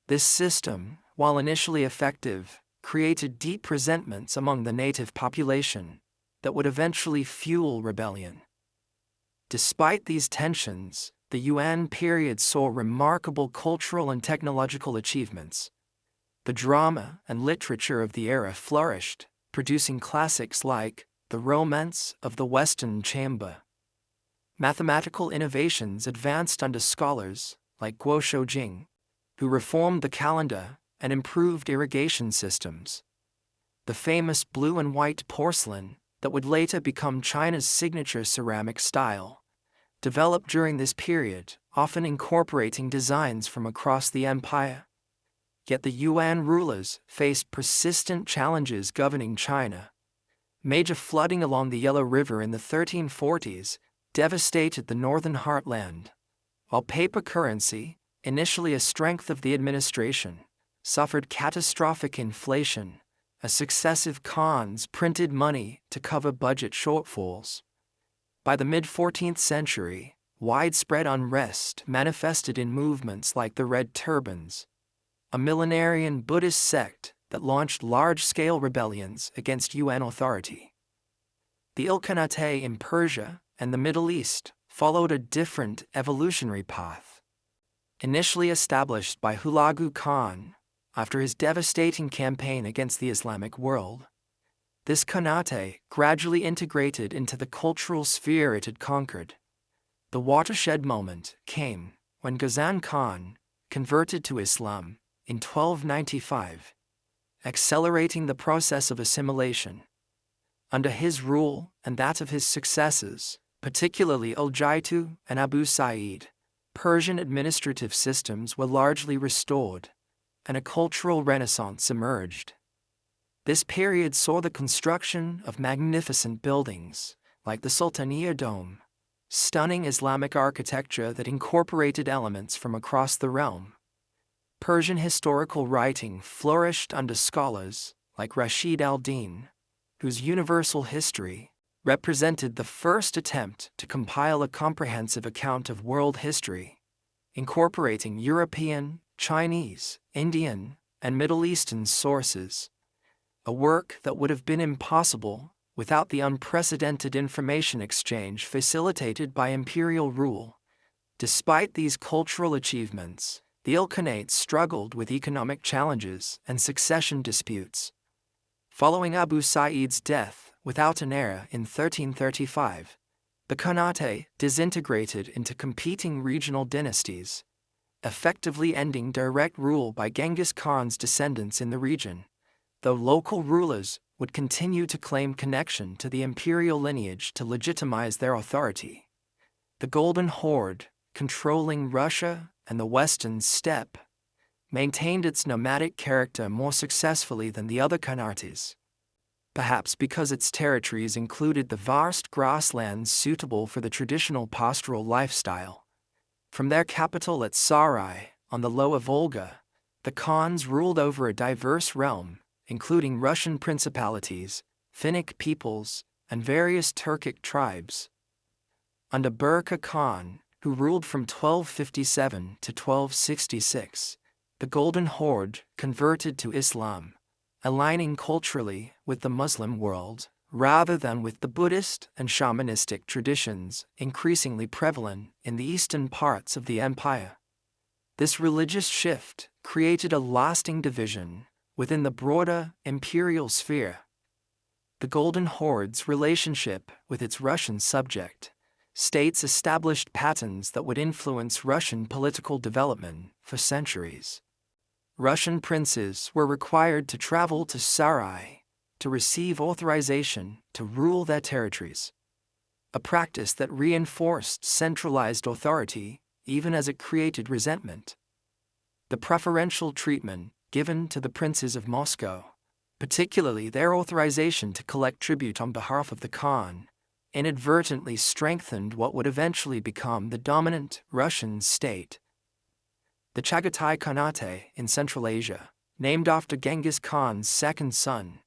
This system, while initially effective, created deep resentments among the native population that would eventually fuel rebellion. Despite these tensions, the Yuan period saw remarkable cultural and technological achievements. The drama and literature of the era flourished, producing classics like The Romance of the Western Chamber. Mathematical innovations advanced under scholars like Guo Shoujing, who reformed the calendar and improved irrigation systems. The famous blue and white porcelain that would later become China's signature ceramic style developed during this period, often incorporating designs from across the empire. Yet the Yuan rulers faced persistent challenges governing China. Major flooding along the Yellow River in the 1340s devastated the northern heartland, while paper currency, initially a strength of the administration, suffered catastrophic inflation as successive Khans printed money to cover budget shortfalls. By the mid-14th century, widespread unrest manifested in movements like the Red Turbans, a millenarian Buddhist sect that launched large-scale rebellions against Yuan authority. The Ilkhanate in Persia and the Middle East followed a different evolutionary path. Initially established by Hulagu Khan after his devastating campaign against the Islamic world, this Khanate gradually integrated into the cultural sphere it had conquered. The watershed moment came when Ghazan Khan converted to Islam in 1295, accelerating the process of assimilation. Under his rule and that of his successors, particularly Al-Jaitu and Abu Sa'id, Persian administrative systems were largely restored, and a cultural renaissance emerged. This period saw the construction of magnificent buildings, like the Sultaniya Dome, stunning Islamic architecture that incorporated elements from across the realm. Persian historical writing flourished under scholars like Rashid al-Din, whose universal history represented the first attempt to compile a comprehensive account of world history, incorporating European, Chinese, Indian, and Middle Eastern sources, a work that would have been impossible without the unprecedented information exchange facilitated by imperial rule. Despite these cultural achievements, the Ilkhanates struggled with economic challenges and succession disputes. Following Abu Sa'id's death without an heir in 1335, the Khanate disintegrated into competing regional dynasties, effectively ending direct rule by Genghis Khan's descendants in the region, though local rulers would continue to claim connection to the imperial lineage to legitimize their authority. The Golden Horde, controlling Russia and the western steppe, maintained its nomadic character more successfully than the other Khanates, perhaps because its territories included the vast grasslands suitable for the traditional pastoral lifestyle. From their capital at Sarai, on the Lower Volga, the Khans ruled over a diverse realm, including Russian principalities, Finnic peoples, and various Turkic tribes. Under Burqa Khan, who ruled from 1257 to 1266, the Golden Horde converted to Islam, aligning culturally with the Muslim world rather than with the Buddhist and shamanistic traditions increasingly prevalent in the eastern parts of the empire. This religious shift created a lasting division within the broader imperial sphere. The Golden Horde's relationship with its Russian subject states established patterns that would influence Russian political development for centuries. Russian princes were required to travel to Sarai, to receive authorization to rule their territories, a practice that reinforced centralized authority even as it created resentment. The preferential treatment given to the princes of Moscow, particularly their authorization to collect tribute on behalf of the Khan, inadvertently strengthened what would eventually become the dominant Russian state. The Chagatai Khanate in Central Asia, named after Genghis Khan's second son,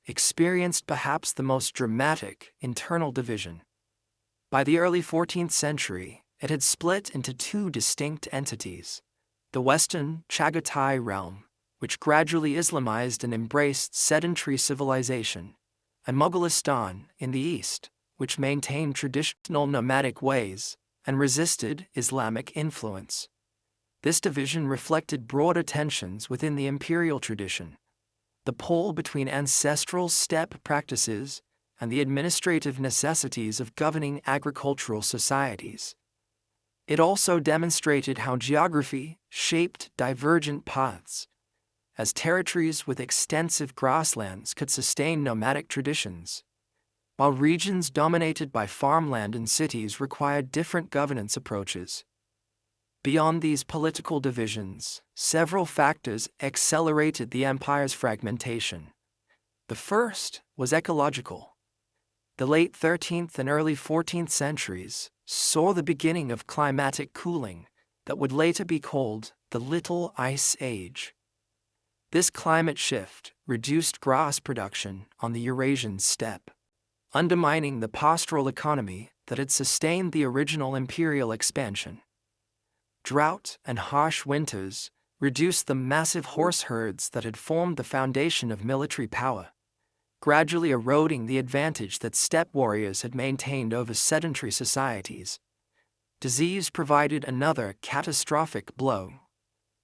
experienced perhaps the most dramatic internal division. By the early 14th century, it had split into two distinct entities: the Western Chagatai realm, which gradually Islamized and embraced sedentary civilization, and Mogolistan in the east, which maintained traditional nomadic ways and resisted Islamic influence. This division reflected broader tensions within the imperial tradition, the pull between ancestral steppe practices and the administrative necessities of governing agricultural societies. It also demonstrated how geography shaped divergent paths, as territories with extensive grasslands could sustain nomadic traditions, while regions dominated by farmland and cities required different governance approaches. Beyond these political divisions, several factors accelerated the empire's fragmentation. The first was ecological. The late 13th and early 14th centuries saw the beginning of climatic cooling that would later be called the Little Ice Age. This climate shift reduced grass production on the Eurasian steppe, undermining the pastoral economy that had sustained the original imperial expansion. Drought and harsh winters reduced the massive horse herds that had formed the foundation of military power, gradually eroding the advantage that steppe warriors had maintained over sedentary societies. Disease provided another catastrophic blow.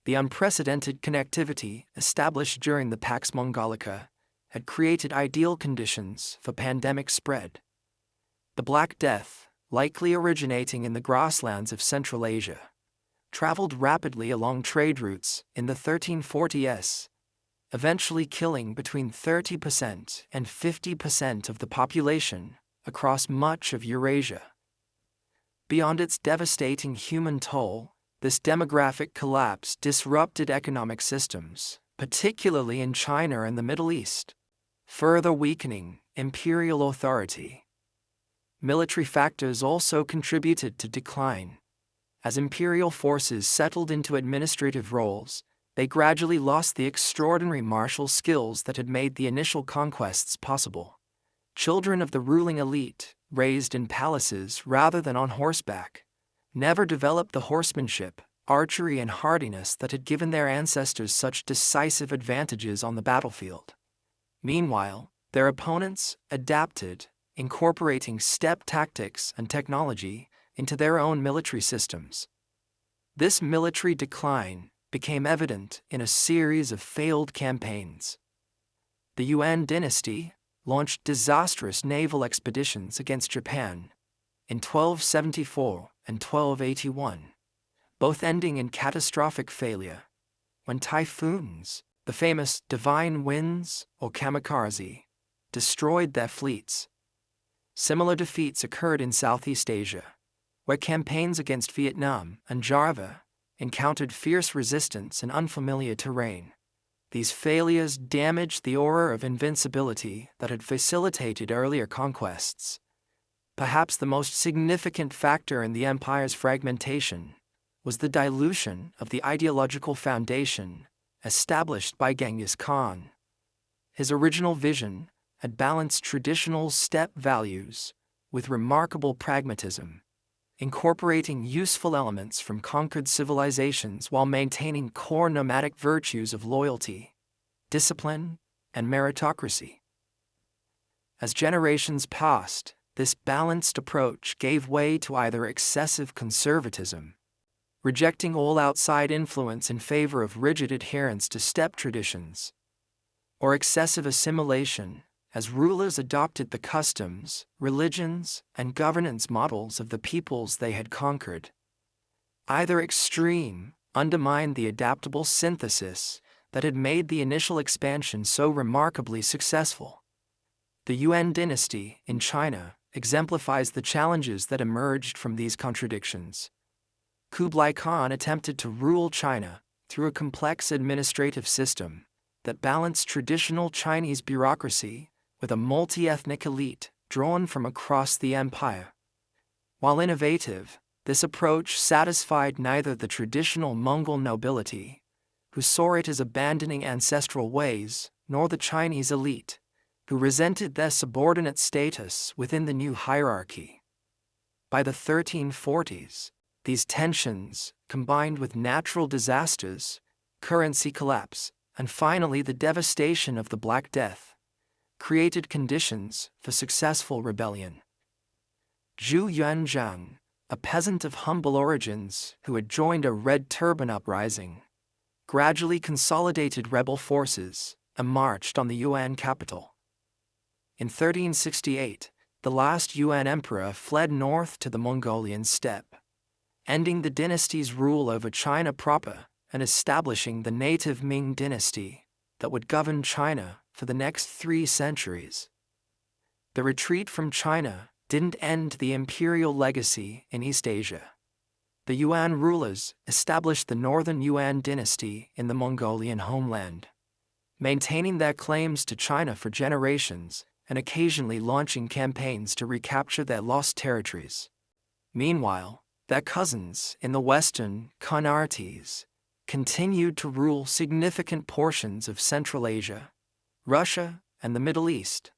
The unprecedented connectivity established during the Pax Mongolica had created ideal conditions for pandemic spread. The Black Death, likely originating in the grasslands of Central Asia, traveled rapidly along trade routes in the 1340s, eventually killing between 30% and 50% of the population across much of Eurasia. Beyond its devastating human toll, this demographic collapse disrupted economic systems, particularly in China and the Middle East, further weakening imperial authority. Military factors also contributed to decline. As imperial forces settled into administrative roles, they gradually lost the extraordinary martial skills that had made the initial conquests possible. Children of the ruling elite, raised in palaces rather than on horseback, never developed the horsemanship, archery, and hardiness that had given their ancestors such decisive advantages on the battlefield. Meanwhile, their opponents adapted, incorporating steppe tactics and technology into their own military systems. This military decline became evident in a series of failed campaigns. The Yuan dynasty launched disastrous naval expeditions against Japan in 1274 and 1281, both ending in catastrophic failure, when typhoons, the famous divine winds or kamikaze, destroyed their fleets. Similar defeats occurred in Southeast Asia, where campaigns against Vietnam and Java encountered fierce resistance in unfamiliar terrain. These failures damaged the aura of invincibility that had facilitated earlier conquests. Perhaps the most significant factor in the empire's fragmentation was the dilution of the ideological foundation established by Genghis Khan. His original vision had balanced traditional steppe values with remarkable pragmatism, incorporating useful elements from conquered civilizations while maintaining core nomadic virtues of loyalty, discipline, and meritocracy. As generations passed, this balanced approach gave way to either excessive conservatism, rejecting all outside influence in favor of rigid adherence to steppe traditions, or excessive assimilation, as rulers adopted the customs, religions, and governance models of the peoples they had conquered. Either extreme undermined the adaptable synthesis that had made the initial expansion so remarkably successful. The Yuan dynasty in China exemplifies the challenges that emerged from these contradictions. Kublai Khan attempted to rule China through a complex administrative system that balanced traditional Chinese bureaucracy with a multi-ethnic elite drawn from across the empire. While innovative, this approach satisfied neither the traditional Mongol nobility, who saw it as abandoning ancestral ways, nor the Chinese elite, who resented their subordinate status within the new hierarchy. By the 1340s, these tensions, combined with natural disasters, currency collapse, and finally the devastation of the Black Death, created conditions for successful rebellion. Zhu Yuanzhang, a peasant of humble origins who had joined a Red Turban uprising, gradually consolidated rebel forces and marched on the Yuan capital. In 1368, the last Yuan emperor fled north to the Mongolian steppe, ending the dynasty's rule over China proper and establishing the native Ming dynasty that would govern China for the next 3 centuries. The retreat from China didn't end the imperial legacy in East Asia. The Yuan rulers established the Northern Yuan dynasty in the Mongolian homeland, maintaining their claims to China for generations and occasionally launching campaigns to recapture their lost territories. Meanwhile, their cousins in the western Khanartes continued to rule significant portions of Central Asia, Russia, and the Middle East,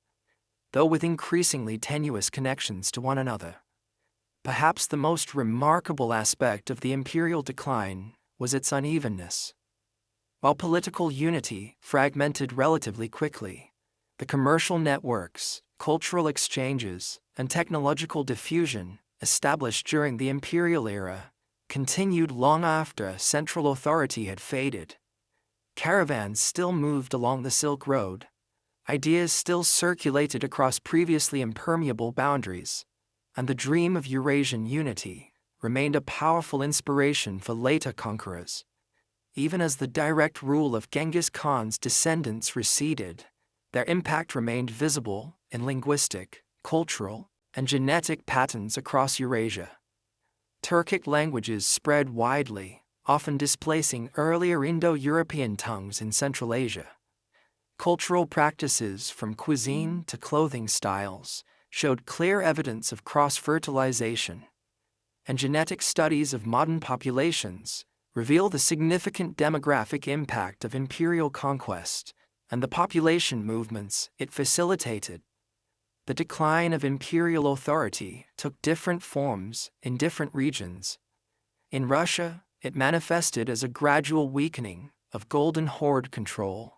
though with increasingly tenuous connections to one another. Perhaps the most remarkable aspect of the imperial decline was its unevenness. While political unity fragmented relatively quickly, the commercial networks, cultural exchanges, and technological diffusion established during the imperial era continued long after central authority had faded. Caravans still moved along the Silk Road. Ideas still circulated across previously impermeable boundaries, and the dream of Eurasian unity remained a powerful inspiration for later conquerors. Even as the direct rule of Genghis Khan's descendants receded, their impact remained visible in linguistic, cultural, and genetic patterns across Eurasia. Turkic languages spread widely, often displacing earlier Indo-European tongues in Central Asia. Cultural practices from cuisine to clothing styles showed clear evidence of cross-fertilization, and genetic studies of modern populations reveal the significant demographic impact of imperial conquest and the population movements it facilitated. The decline of imperial authority took different forms in different regions. In Russia, it manifested as a gradual weakening of Golden Horde control,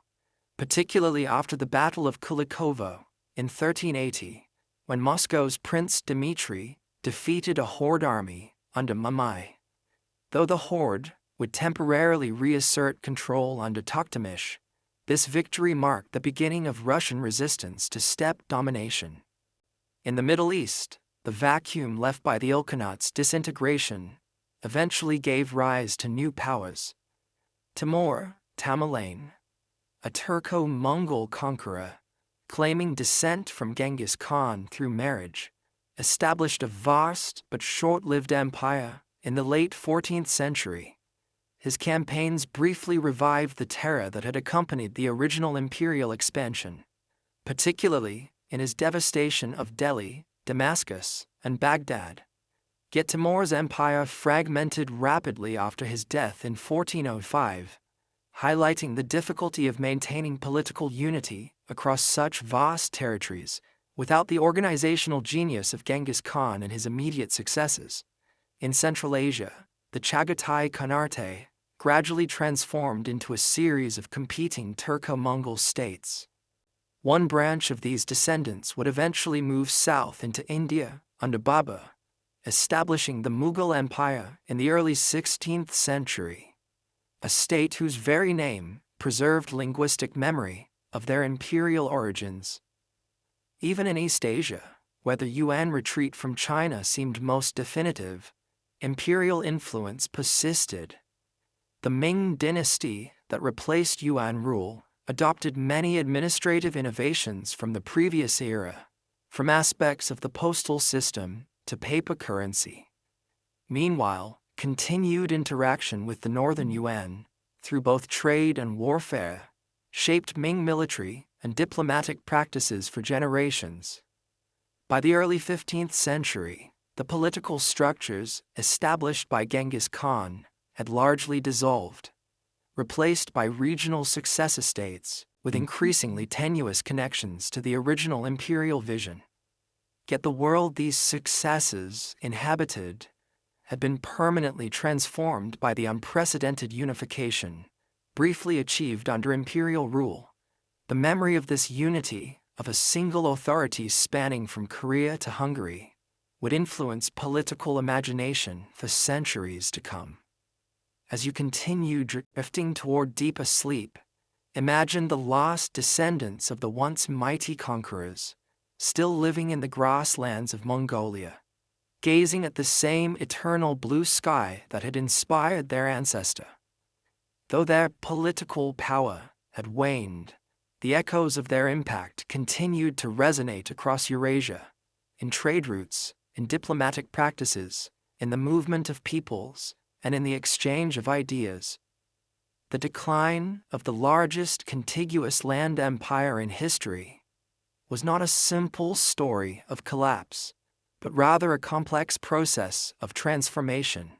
particularly after the Battle of Kulikovo in 1380, when Moscow's Prince Dmitry defeated a Horde army under Mamai. Though the Horde would temporarily reassert control under Toktamish, this victory marked the beginning of Russian resistance to steppe domination. In the Middle East, the vacuum left by the Ilkhanate disintegration eventually gave rise to new powers. Timur Tamerlane, a Turco-Mongol conqueror, claiming descent from Genghis Khan through marriage, established a vast but short-lived empire in the late 14th century. His campaigns briefly revived the terror that had accompanied the original imperial expansion, particularly in his devastation of Delhi, Damascus, and Baghdad. Yet Timur's empire fragmented rapidly after his death in 1405, highlighting the difficulty of maintaining political unity across such vast territories without the organizational genius of Genghis Khan and his immediate successors. In Central Asia, the Chagatai Khanate gradually transformed into a series of competing Turco-Mongol states. One branch of these descendants would eventually move south into India under Babur, establishing the Mughal Empire in the early 16th century, a state whose very name preserved linguistic memory of their imperial origins. Even in East Asia, where the Yuan retreat from China seemed most definitive, imperial influence persisted. The Ming dynasty that replaced Yuan rule adopted many administrative innovations from the previous era, from aspects of the postal system to paper currency. Meanwhile, continued interaction with the Northern Yuan, through both trade and warfare, shaped Ming military and diplomatic practices for generations. By the early 15th century, the political structures established by Genghis Khan had largely dissolved, replaced by regional successor states with increasingly tenuous connections to the original imperial vision. Yet the world these successors inhabited had been permanently transformed by the unprecedented unification, briefly achieved under imperial rule. The memory of this unity, of a single authority spanning from Korea to Hungary, would influence political imagination for centuries to come. As you continue drifting toward deeper sleep, imagine the lost descendants of the once mighty conquerors, still living in the grasslands of Mongolia, gazing at the same eternal blue sky that had inspired their ancestor. Though their political power had waned, the echoes of their impact continued to resonate across Eurasia, in trade routes, in diplomatic practices, in the movement of peoples, and in the exchange of ideas. The decline of the largest contiguous land empire in history was not a simple story of collapse, but rather a complex process of transformation.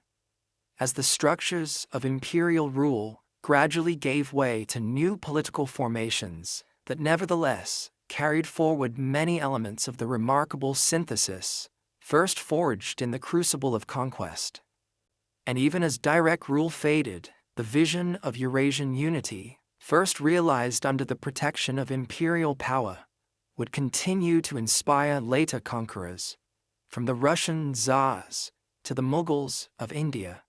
As the structures of imperial rule gradually gave way to new political formations that nevertheless carried forward many elements of the remarkable synthesis first forged in the crucible of conquest. And even as direct rule faded, the vision of Eurasian unity, first realized under the protection of imperial power, would continue to inspire later conquerors, from the Russian Tsars to the Mughals of India.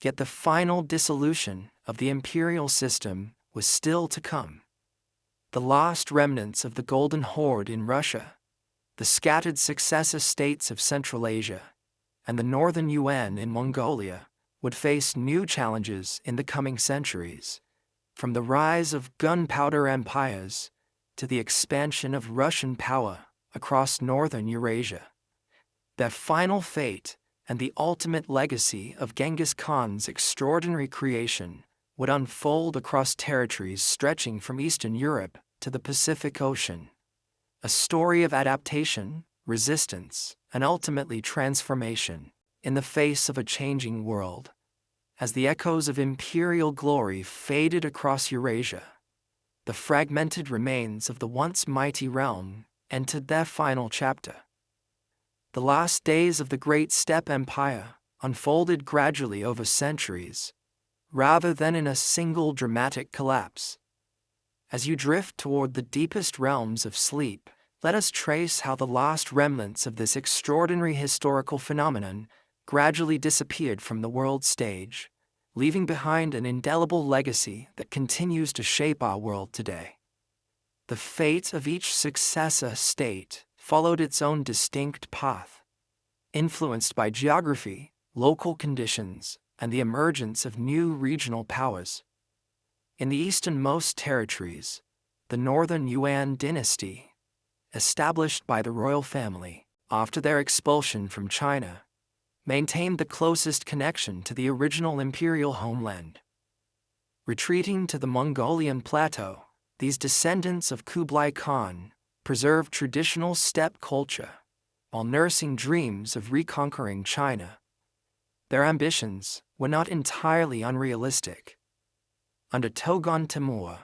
Yet the final dissolution of the imperial system was still to come. The lost remnants of the Golden Horde in Russia, the scattered successor states of Central Asia, and the Northern Yuan in Mongolia would face new challenges in the coming centuries, from the rise of gunpowder empires to the expansion of Russian power across northern Eurasia. Their final fate and the ultimate legacy of Genghis Khan's extraordinary creation would unfold across territories stretching from Eastern Europe to the Pacific Ocean, a story of adaptation, resistance, and ultimately transformation in the face of a changing world. As the echoes of imperial glory faded across Eurasia, the fragmented remains of the once mighty realm entered their final chapter. The last days of the great steppe empire unfolded gradually over centuries, rather than in a single dramatic collapse. As you drift toward the deepest realms of sleep, let us trace how the last remnants of this extraordinary historical phenomenon gradually disappeared from the world stage, leaving behind an indelible legacy that continues to shape our world today. The fate of each successor state followed its own distinct path, influenced by geography, local conditions, and the emergence of new regional powers. In the easternmost territories, the Northern Yuan dynasty, established by the royal family after their expulsion from China, maintained the closest connection to the original imperial homeland. Retreating to the Mongolian plateau, these descendants of Kublai Khan preserved traditional steppe culture while nursing dreams of reconquering China. Their ambitions were not entirely unrealistic. Under Togon Temür,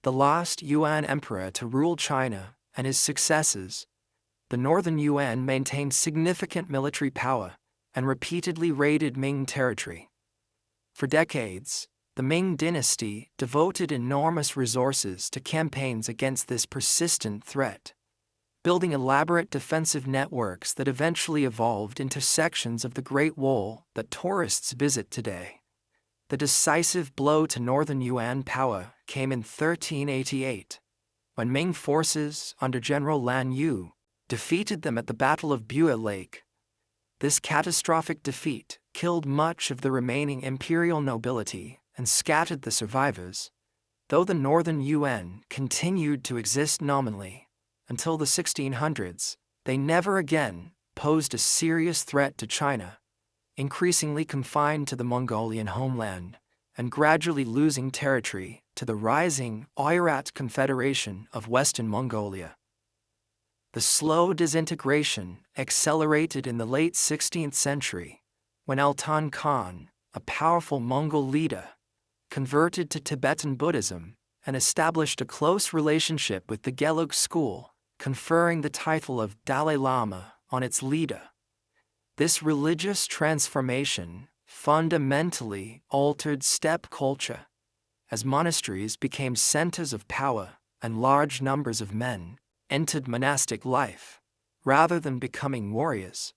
the last Yuan emperor to rule China, and his successors, the Northern Yuan maintained significant military power and repeatedly raided Ming territory. For decades, the Ming dynasty devoted enormous resources to campaigns against this persistent threat, building elaborate defensive networks that eventually evolved into sections of the Great Wall that tourists visit today. The decisive blow to Northern Yuan power came in 1388, when Ming forces under General Lan Yu defeated them at the Battle of Bua Lake. This catastrophic defeat killed much of the remaining imperial nobility and scattered the survivors, though the northern Yuan continued to exist nominally until the 1600s, they never again posed a serious threat to China, increasingly confined to the Mongolian homeland and gradually losing territory to the rising Oirat Confederation of Western Mongolia. The slow disintegration accelerated in the late 16th century when Altan Khan, a powerful Mongol leader, converted to Tibetan Buddhism and established a close relationship with the Gelug school, conferring the title of Dalai Lama on its leader. This religious transformation fundamentally altered steppe culture, as monasteries became centers of power and large numbers of men entered monastic life, rather than becoming warriors.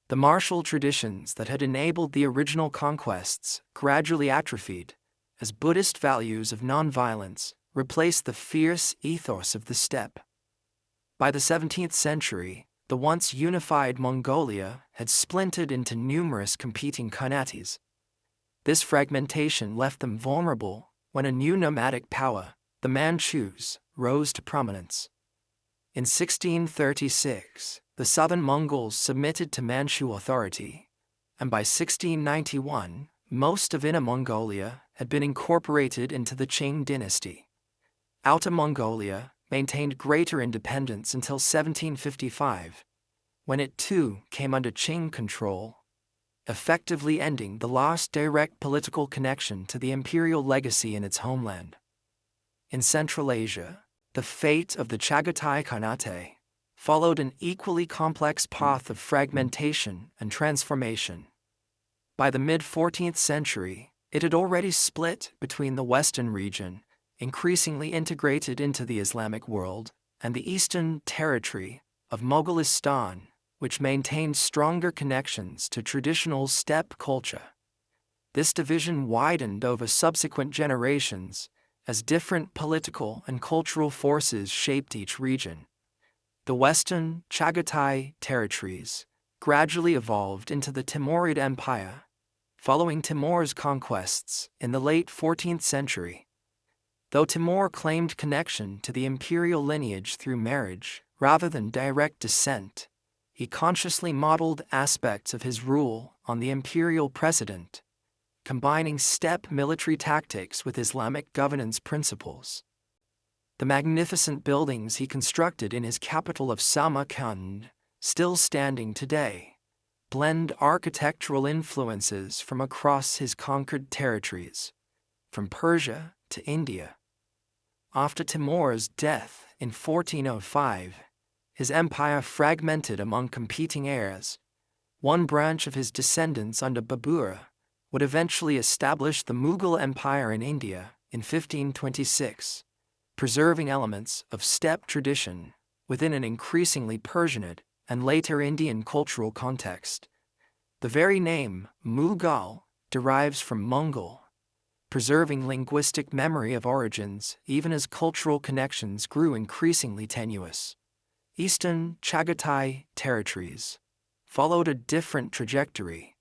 The martial traditions that had enabled the original conquests gradually atrophied, as Buddhist values of nonviolence replaced the fierce ethos of the steppe. By the 17th century, the once unified Mongolia had splintered into numerous competing khanates. This fragmentation left them vulnerable when a new nomadic power, the Manchus, rose to prominence. In 1636, the southern Mongols submitted to Manchu authority, and by 1691, most of Inner Mongolia had been incorporated into the Qing dynasty. Outer Mongolia maintained greater independence until 1755, when it too came under Qing control, effectively ending the last direct political connection to the imperial legacy in its homeland. In Central Asia, the fate of the Chagatai Khanate followed an equally complex path of fragmentation and transformation. By the mid-14th century, it had already split between the western region, increasingly integrated into the Islamic world, and the eastern territory of Mogolistan, which maintained stronger connections to traditional steppe culture. This division widened over subsequent generations as different political and cultural forces shaped each region. The western Chagatai territories gradually evolved into the Timurid Empire, following Timur's conquests in the late 14th century. Though Timur claimed connection to the imperial lineage through marriage rather than direct descent, he consciously modeled aspects of his rule on the imperial precedent, combining steppe military tactics with Islamic governance principles. The magnificent buildings he constructed in his capital of Samarkand, still standing today, blend architectural influences from across his conquered territories, from Persia to India. After Timur's death in 1405, his empire fragmented among competing heirs. One branch of his descendants under Babur would eventually establish the Mughal Empire in India in 1526, preserving elements of steppe tradition within an increasingly Persianate and later Indian cultural context. The very name Mughal derives from Mongol, preserving linguistic memory of origins even as cultural connections grew increasingly tenuous. Eastern Chagatai territories followed a different trajectory,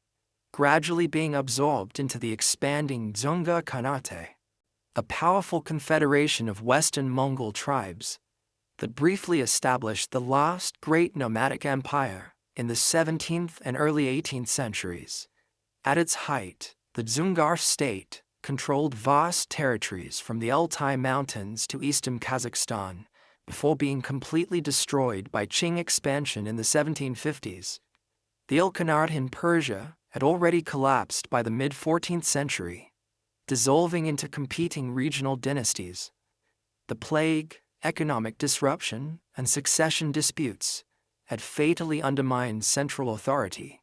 gradually being absorbed into the expanding Dzunga Khanate, a powerful confederation of Western Mongol tribes that briefly established the last great nomadic empire in the 17th and early 18th centuries. At its height, the Dzungar state controlled vast territories from the Altai Mountains to eastern Kazakhstan, before being completely destroyed by Qing expansion in the 1750s. The Ilkhanate in Persia had already collapsed by the mid-14th century, dissolving into competing regional dynasties. The plague, economic disruption, and succession disputes had fatally undermined central authority.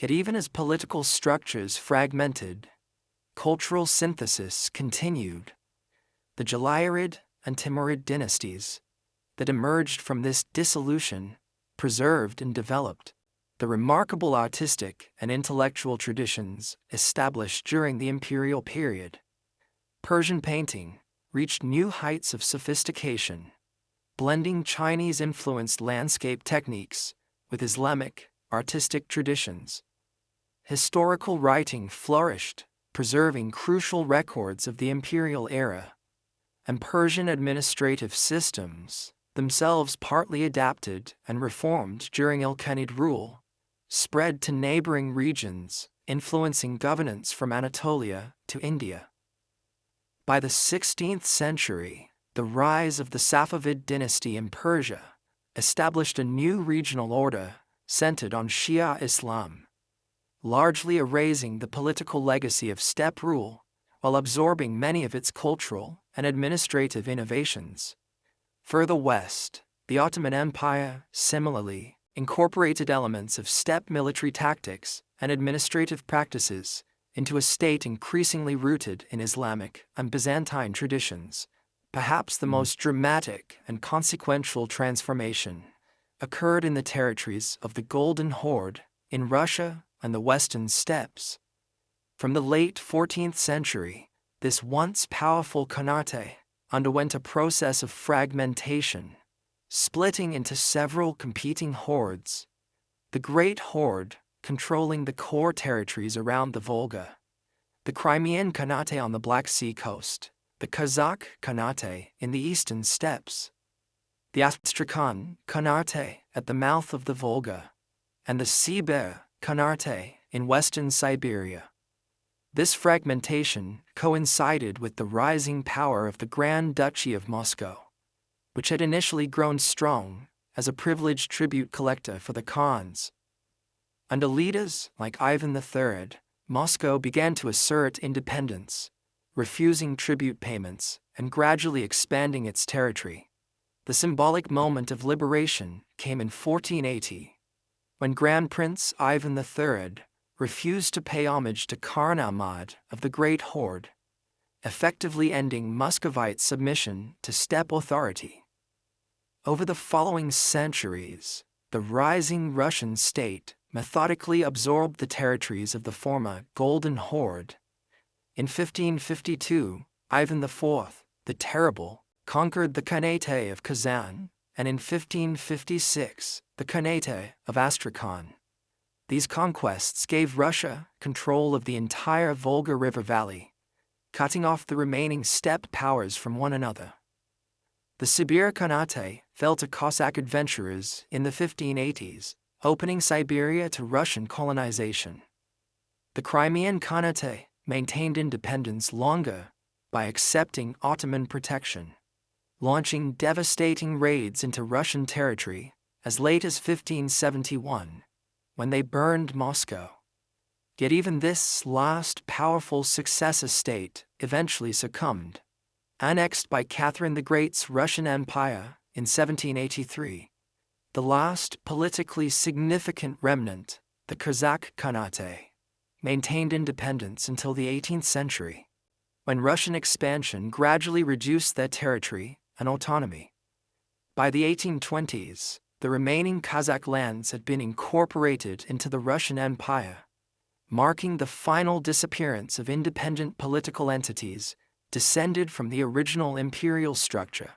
Yet even as political structures fragmented, cultural synthesis continued. The Jalayirid and Timurid dynasties that emerged from this dissolution preserved and developed the remarkable artistic and intellectual traditions established during the imperial period. Persian painting reached new heights of sophistication, blending Chinese-influenced landscape techniques with Islamic artistic traditions. Historical writing flourished, preserving crucial records of the imperial era, and Persian administrative systems, themselves partly adapted and reformed during Ilkhanid rule, spread to neighboring regions, influencing governance from Anatolia to India. By the 16th century, the rise of the Safavid dynasty in Persia established a new regional order centered on Shia Islam, largely erasing the political legacy of steppe rule while absorbing many of its cultural and administrative innovations. Further west, the Ottoman Empire, similarly, incorporated elements of steppe military tactics and administrative practices into a state increasingly rooted in Islamic and Byzantine traditions. Perhaps the most dramatic and consequential transformation occurred in the territories of the Golden Horde in Russia and the western steppes. From the late 14th century, this once powerful Khanate underwent a process of fragmentation, splitting into several competing hordes. The Great Horde, controlling the core territories around the Volga, the Crimean Khanate on the Black Sea coast, the Kazakh Khanate in the eastern steppes, the Astrakhan Khanate at the mouth of the Volga, and the Sibir Khanate in western Siberia. This fragmentation coincided with the rising power of the Grand Duchy of Moscow, which had initially grown strong as a privileged tribute collector for the Khans. Under leaders like Ivan III, Moscow began to assert independence, refusing tribute payments and gradually expanding its territory. The symbolic moment of liberation came in 1480, when Grand Prince Ivan III refused to pay homage to Khan Ahmad of the Great Horde, effectively ending Muscovite submission to steppe authority. Over the following centuries, the rising Russian state methodically absorbed the territories of the former Golden Horde. In 1552, Ivan IV, the Terrible, conquered the Khanate of Kazan, and in 1556, the Khanate of Astrakhan. These conquests gave Russia control of the entire Volga River Valley, cutting off the remaining steppe powers from one another. The Sibir Khanate fell to Cossack adventurers in the 1580s, opening Siberia to Russian colonization. The Crimean Khanate maintained independence longer by accepting Ottoman protection, launching devastating raids into Russian territory as late as 1571, when they burned Moscow. Yet even this last powerful successor state eventually succumbed, annexed by Catherine the Great's Russian Empire in 1783. The last politically significant remnant, the Kazakh Khanate, maintained independence until the 18th century, when Russian expansion gradually reduced their territory and autonomy. By the 1820s, the remaining Kazakh lands had been incorporated into the Russian Empire, marking the final disappearance of independent political entities descended from the original imperial structure.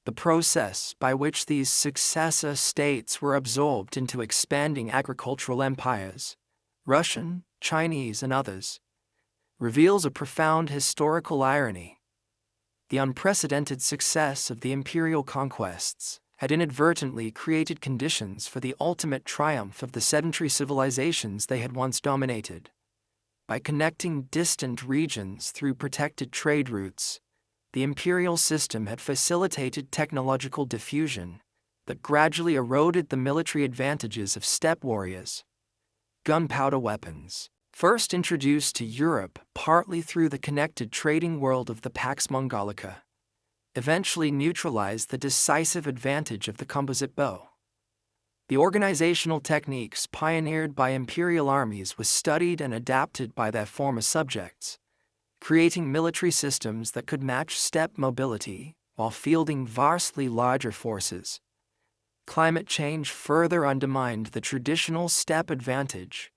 The process by which these successor states were absorbed into expanding agricultural empires, Russian, Chinese, and others, reveals a profound historical irony. The unprecedented success of the imperial conquests had inadvertently created conditions for the ultimate triumph of the sedentary civilizations they had once dominated. By connecting distant regions through protected trade routes, the imperial system had facilitated technological diffusion that gradually eroded the military advantages of steppe warriors. Gunpowder weapons, first introduced to Europe partly through the connected trading world of the Pax Mongolica, eventually neutralized the decisive advantage of the composite bow. The organizational techniques pioneered by imperial armies were studied and adapted by their former subjects, creating military systems that could match steppe mobility while fielding vastly larger forces. Climate change further undermined the traditional steppe advantage.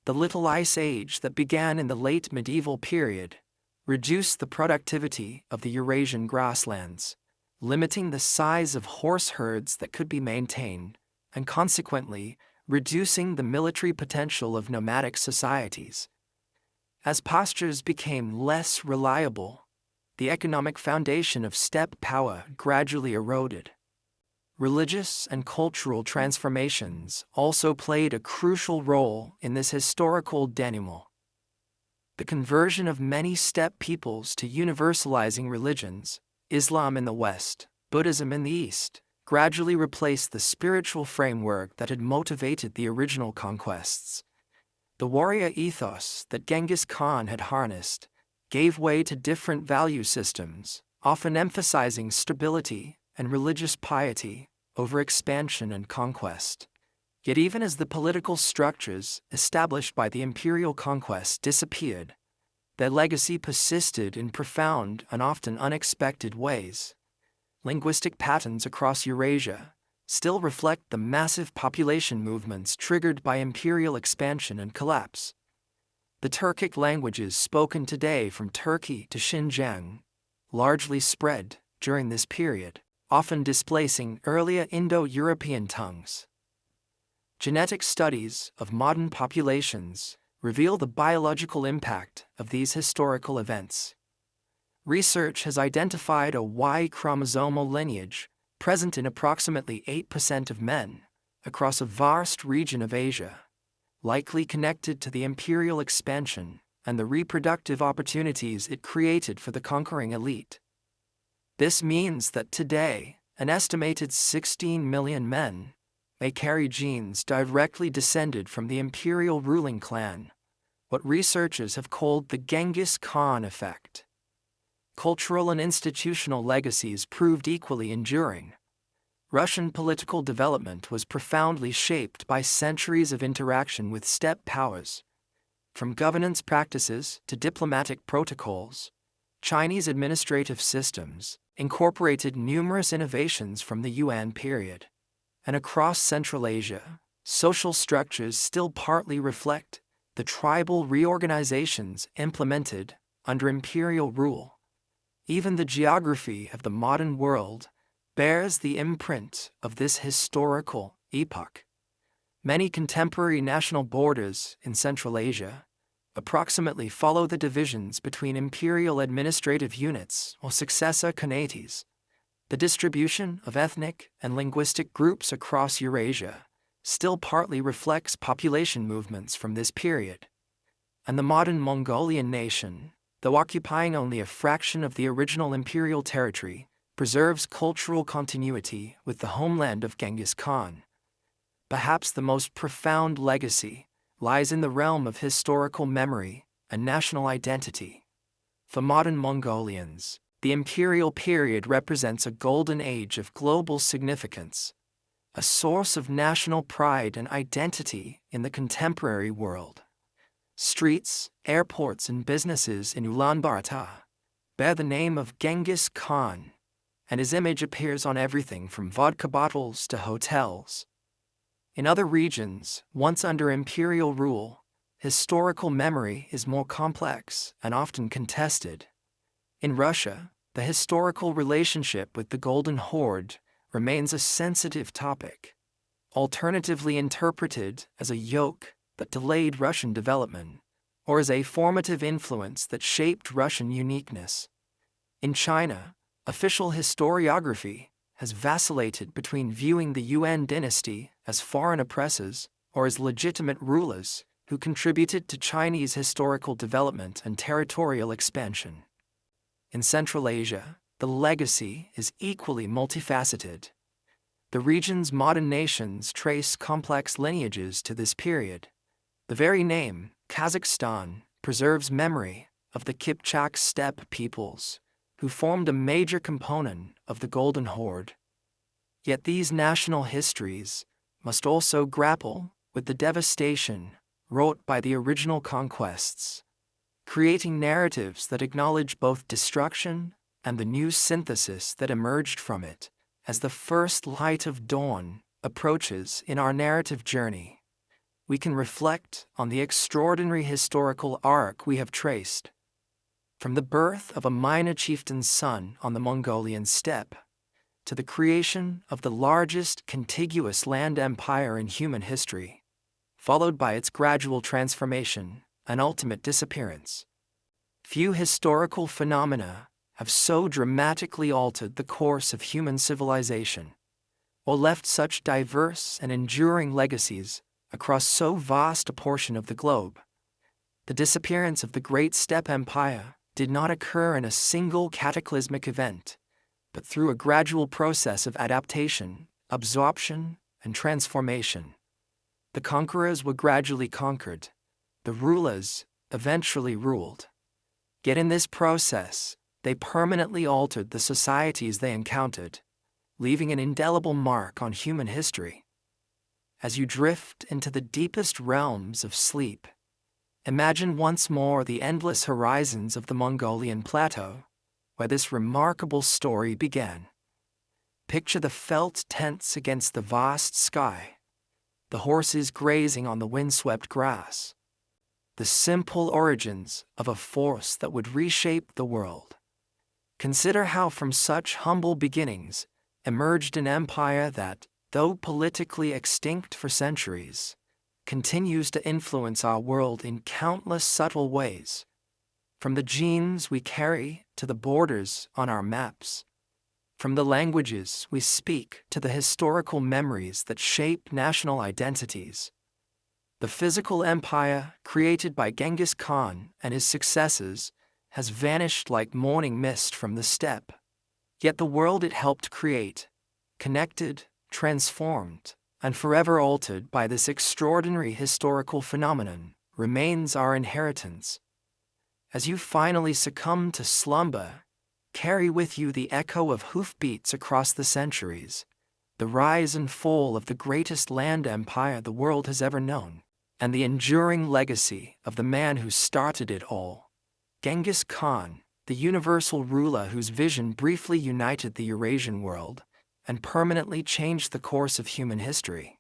The Little Ice Age that began in the late medieval period reduced the productivity of the Eurasian grasslands, limiting the size of horse herds that could be maintained, and consequently reducing the military potential of nomadic societies. As pastures became less reliable, the economic foundation of steppe power gradually eroded. Religious and cultural transformations also played a crucial role in this historical denouement. The conversion of many steppe peoples to universalizing religions, Islam in the West, Buddhism in the East, gradually replaced the spiritual framework that had motivated the original conquests. The warrior ethos that Genghis Khan had harnessed gave way to different value systems, often emphasizing stability and religious piety over expansion and conquest. Yet even as the political structures established by the imperial conquest disappeared, their legacy persisted in profound and often unexpected ways. Linguistic patterns across Eurasia still reflect the massive population movements triggered by imperial expansion and collapse. The Turkic languages spoken today from Turkey to Xinjiang largely spread during this period, often displacing earlier Indo-European tongues. Genetic studies of modern populations reveal the biological impact of these historical events. Research has identified a Y chromosomal lineage present in approximately 8% of men across a vast region of Asia, likely connected to the imperial expansion and the reproductive opportunities it created for the conquering elite. This means that today, an estimated 16 million men may carry genes directly descended from the imperial ruling clan, what researchers have called the Genghis Khan effect. Cultural and institutional legacies proved equally enduring. Russian political development was profoundly shaped by centuries of interaction with steppe powers. From governance practices to diplomatic protocols, Chinese administrative systems incorporated numerous innovations from the Yuan period. And across Central Asia, social structures still partly reflect the tribal reorganizations implemented under imperial rule. Even the geography of the modern world bears the imprint of this historical epoch. Many contemporary national borders in Central Asia approximately follow the divisions between imperial administrative units or successor khanates. The distribution of ethnic and linguistic groups across Eurasia still partly reflects population movements from this period. And the modern Mongolian nation, though occupying only a fraction of the original imperial territory, preserves cultural continuity with the homeland of Genghis Khan. Perhaps the most profound legacy lies in the realm of historical memory and national identity. For modern Mongolians, the imperial period represents a golden age of global significance, a source of national pride and identity in the contemporary world. Streets, airports, and businesses in Ulaanbaatar bear the name of Genghis Khan, and his image appears on everything from vodka bottles to hotels. In other regions, once under imperial rule, historical memory is more complex and often contested. In Russia, the historical relationship with the Golden Horde remains a sensitive topic, alternatively interpreted as a yoke that delayed Russian development, or as a formative influence that shaped Russian uniqueness. In China, official historiography has vacillated between viewing the Yuan dynasty as foreign oppressors or as legitimate rulers who contributed to Chinese historical development and territorial expansion. In Central Asia, the legacy is equally multifaceted. The region's modern nations trace complex lineages to this period. The very name, Kazakhstan, preserves memory of the Kipchak steppe peoples, who formed a major component of the Golden Horde. Yet these national histories must also grapple with the devastation wrought by the original conquests, creating narratives that acknowledge both destruction and the new synthesis that emerged from it. As the first light of dawn approaches in our narrative journey, we can reflect on the extraordinary historical arc we have traced. From the birth of a minor chieftain's son on the Mongolian steppe, to the creation of the largest contiguous land empire in human history, followed by its gradual transformation and ultimate disappearance. Few historical phenomena have so dramatically altered the course of human civilization, or left such diverse and enduring legacies across so vast a portion of the globe. The disappearance of the great steppe empire did not occur in a single cataclysmic event, but through a gradual process of adaptation, absorption, and transformation. The conquerors were gradually conquered, the rulers eventually ruled. Yet in this process, they permanently altered the societies they encountered, leaving an indelible mark on human history. As you drift into the deepest realms of sleep, imagine once more the endless horizons of the Mongolian plateau, where this remarkable story began. Picture the felt tents against the vast sky, the horses grazing on the windswept grass, the simple origins of a force that would reshape the world. Consider how from such humble beginnings emerged an empire that, though politically extinct for centuries, continues to influence our world in countless subtle ways, from the genes we carry to the borders on our maps, from the languages we speak to the historical memories that shape national identities. The physical empire created by Genghis Khan and his successors has vanished like morning mist from the steppe. Yet the world it helped create, connected, transformed, and forever altered by this extraordinary historical phenomenon, remains our inheritance. As you finally succumb to slumber, carry with you the echo of hoofbeats across the centuries, the rise and fall of the greatest land empire the world has ever known, and the enduring legacy of the man who started it all, Genghis Khan, the universal ruler whose vision briefly united the Eurasian world and permanently changed the course of human history.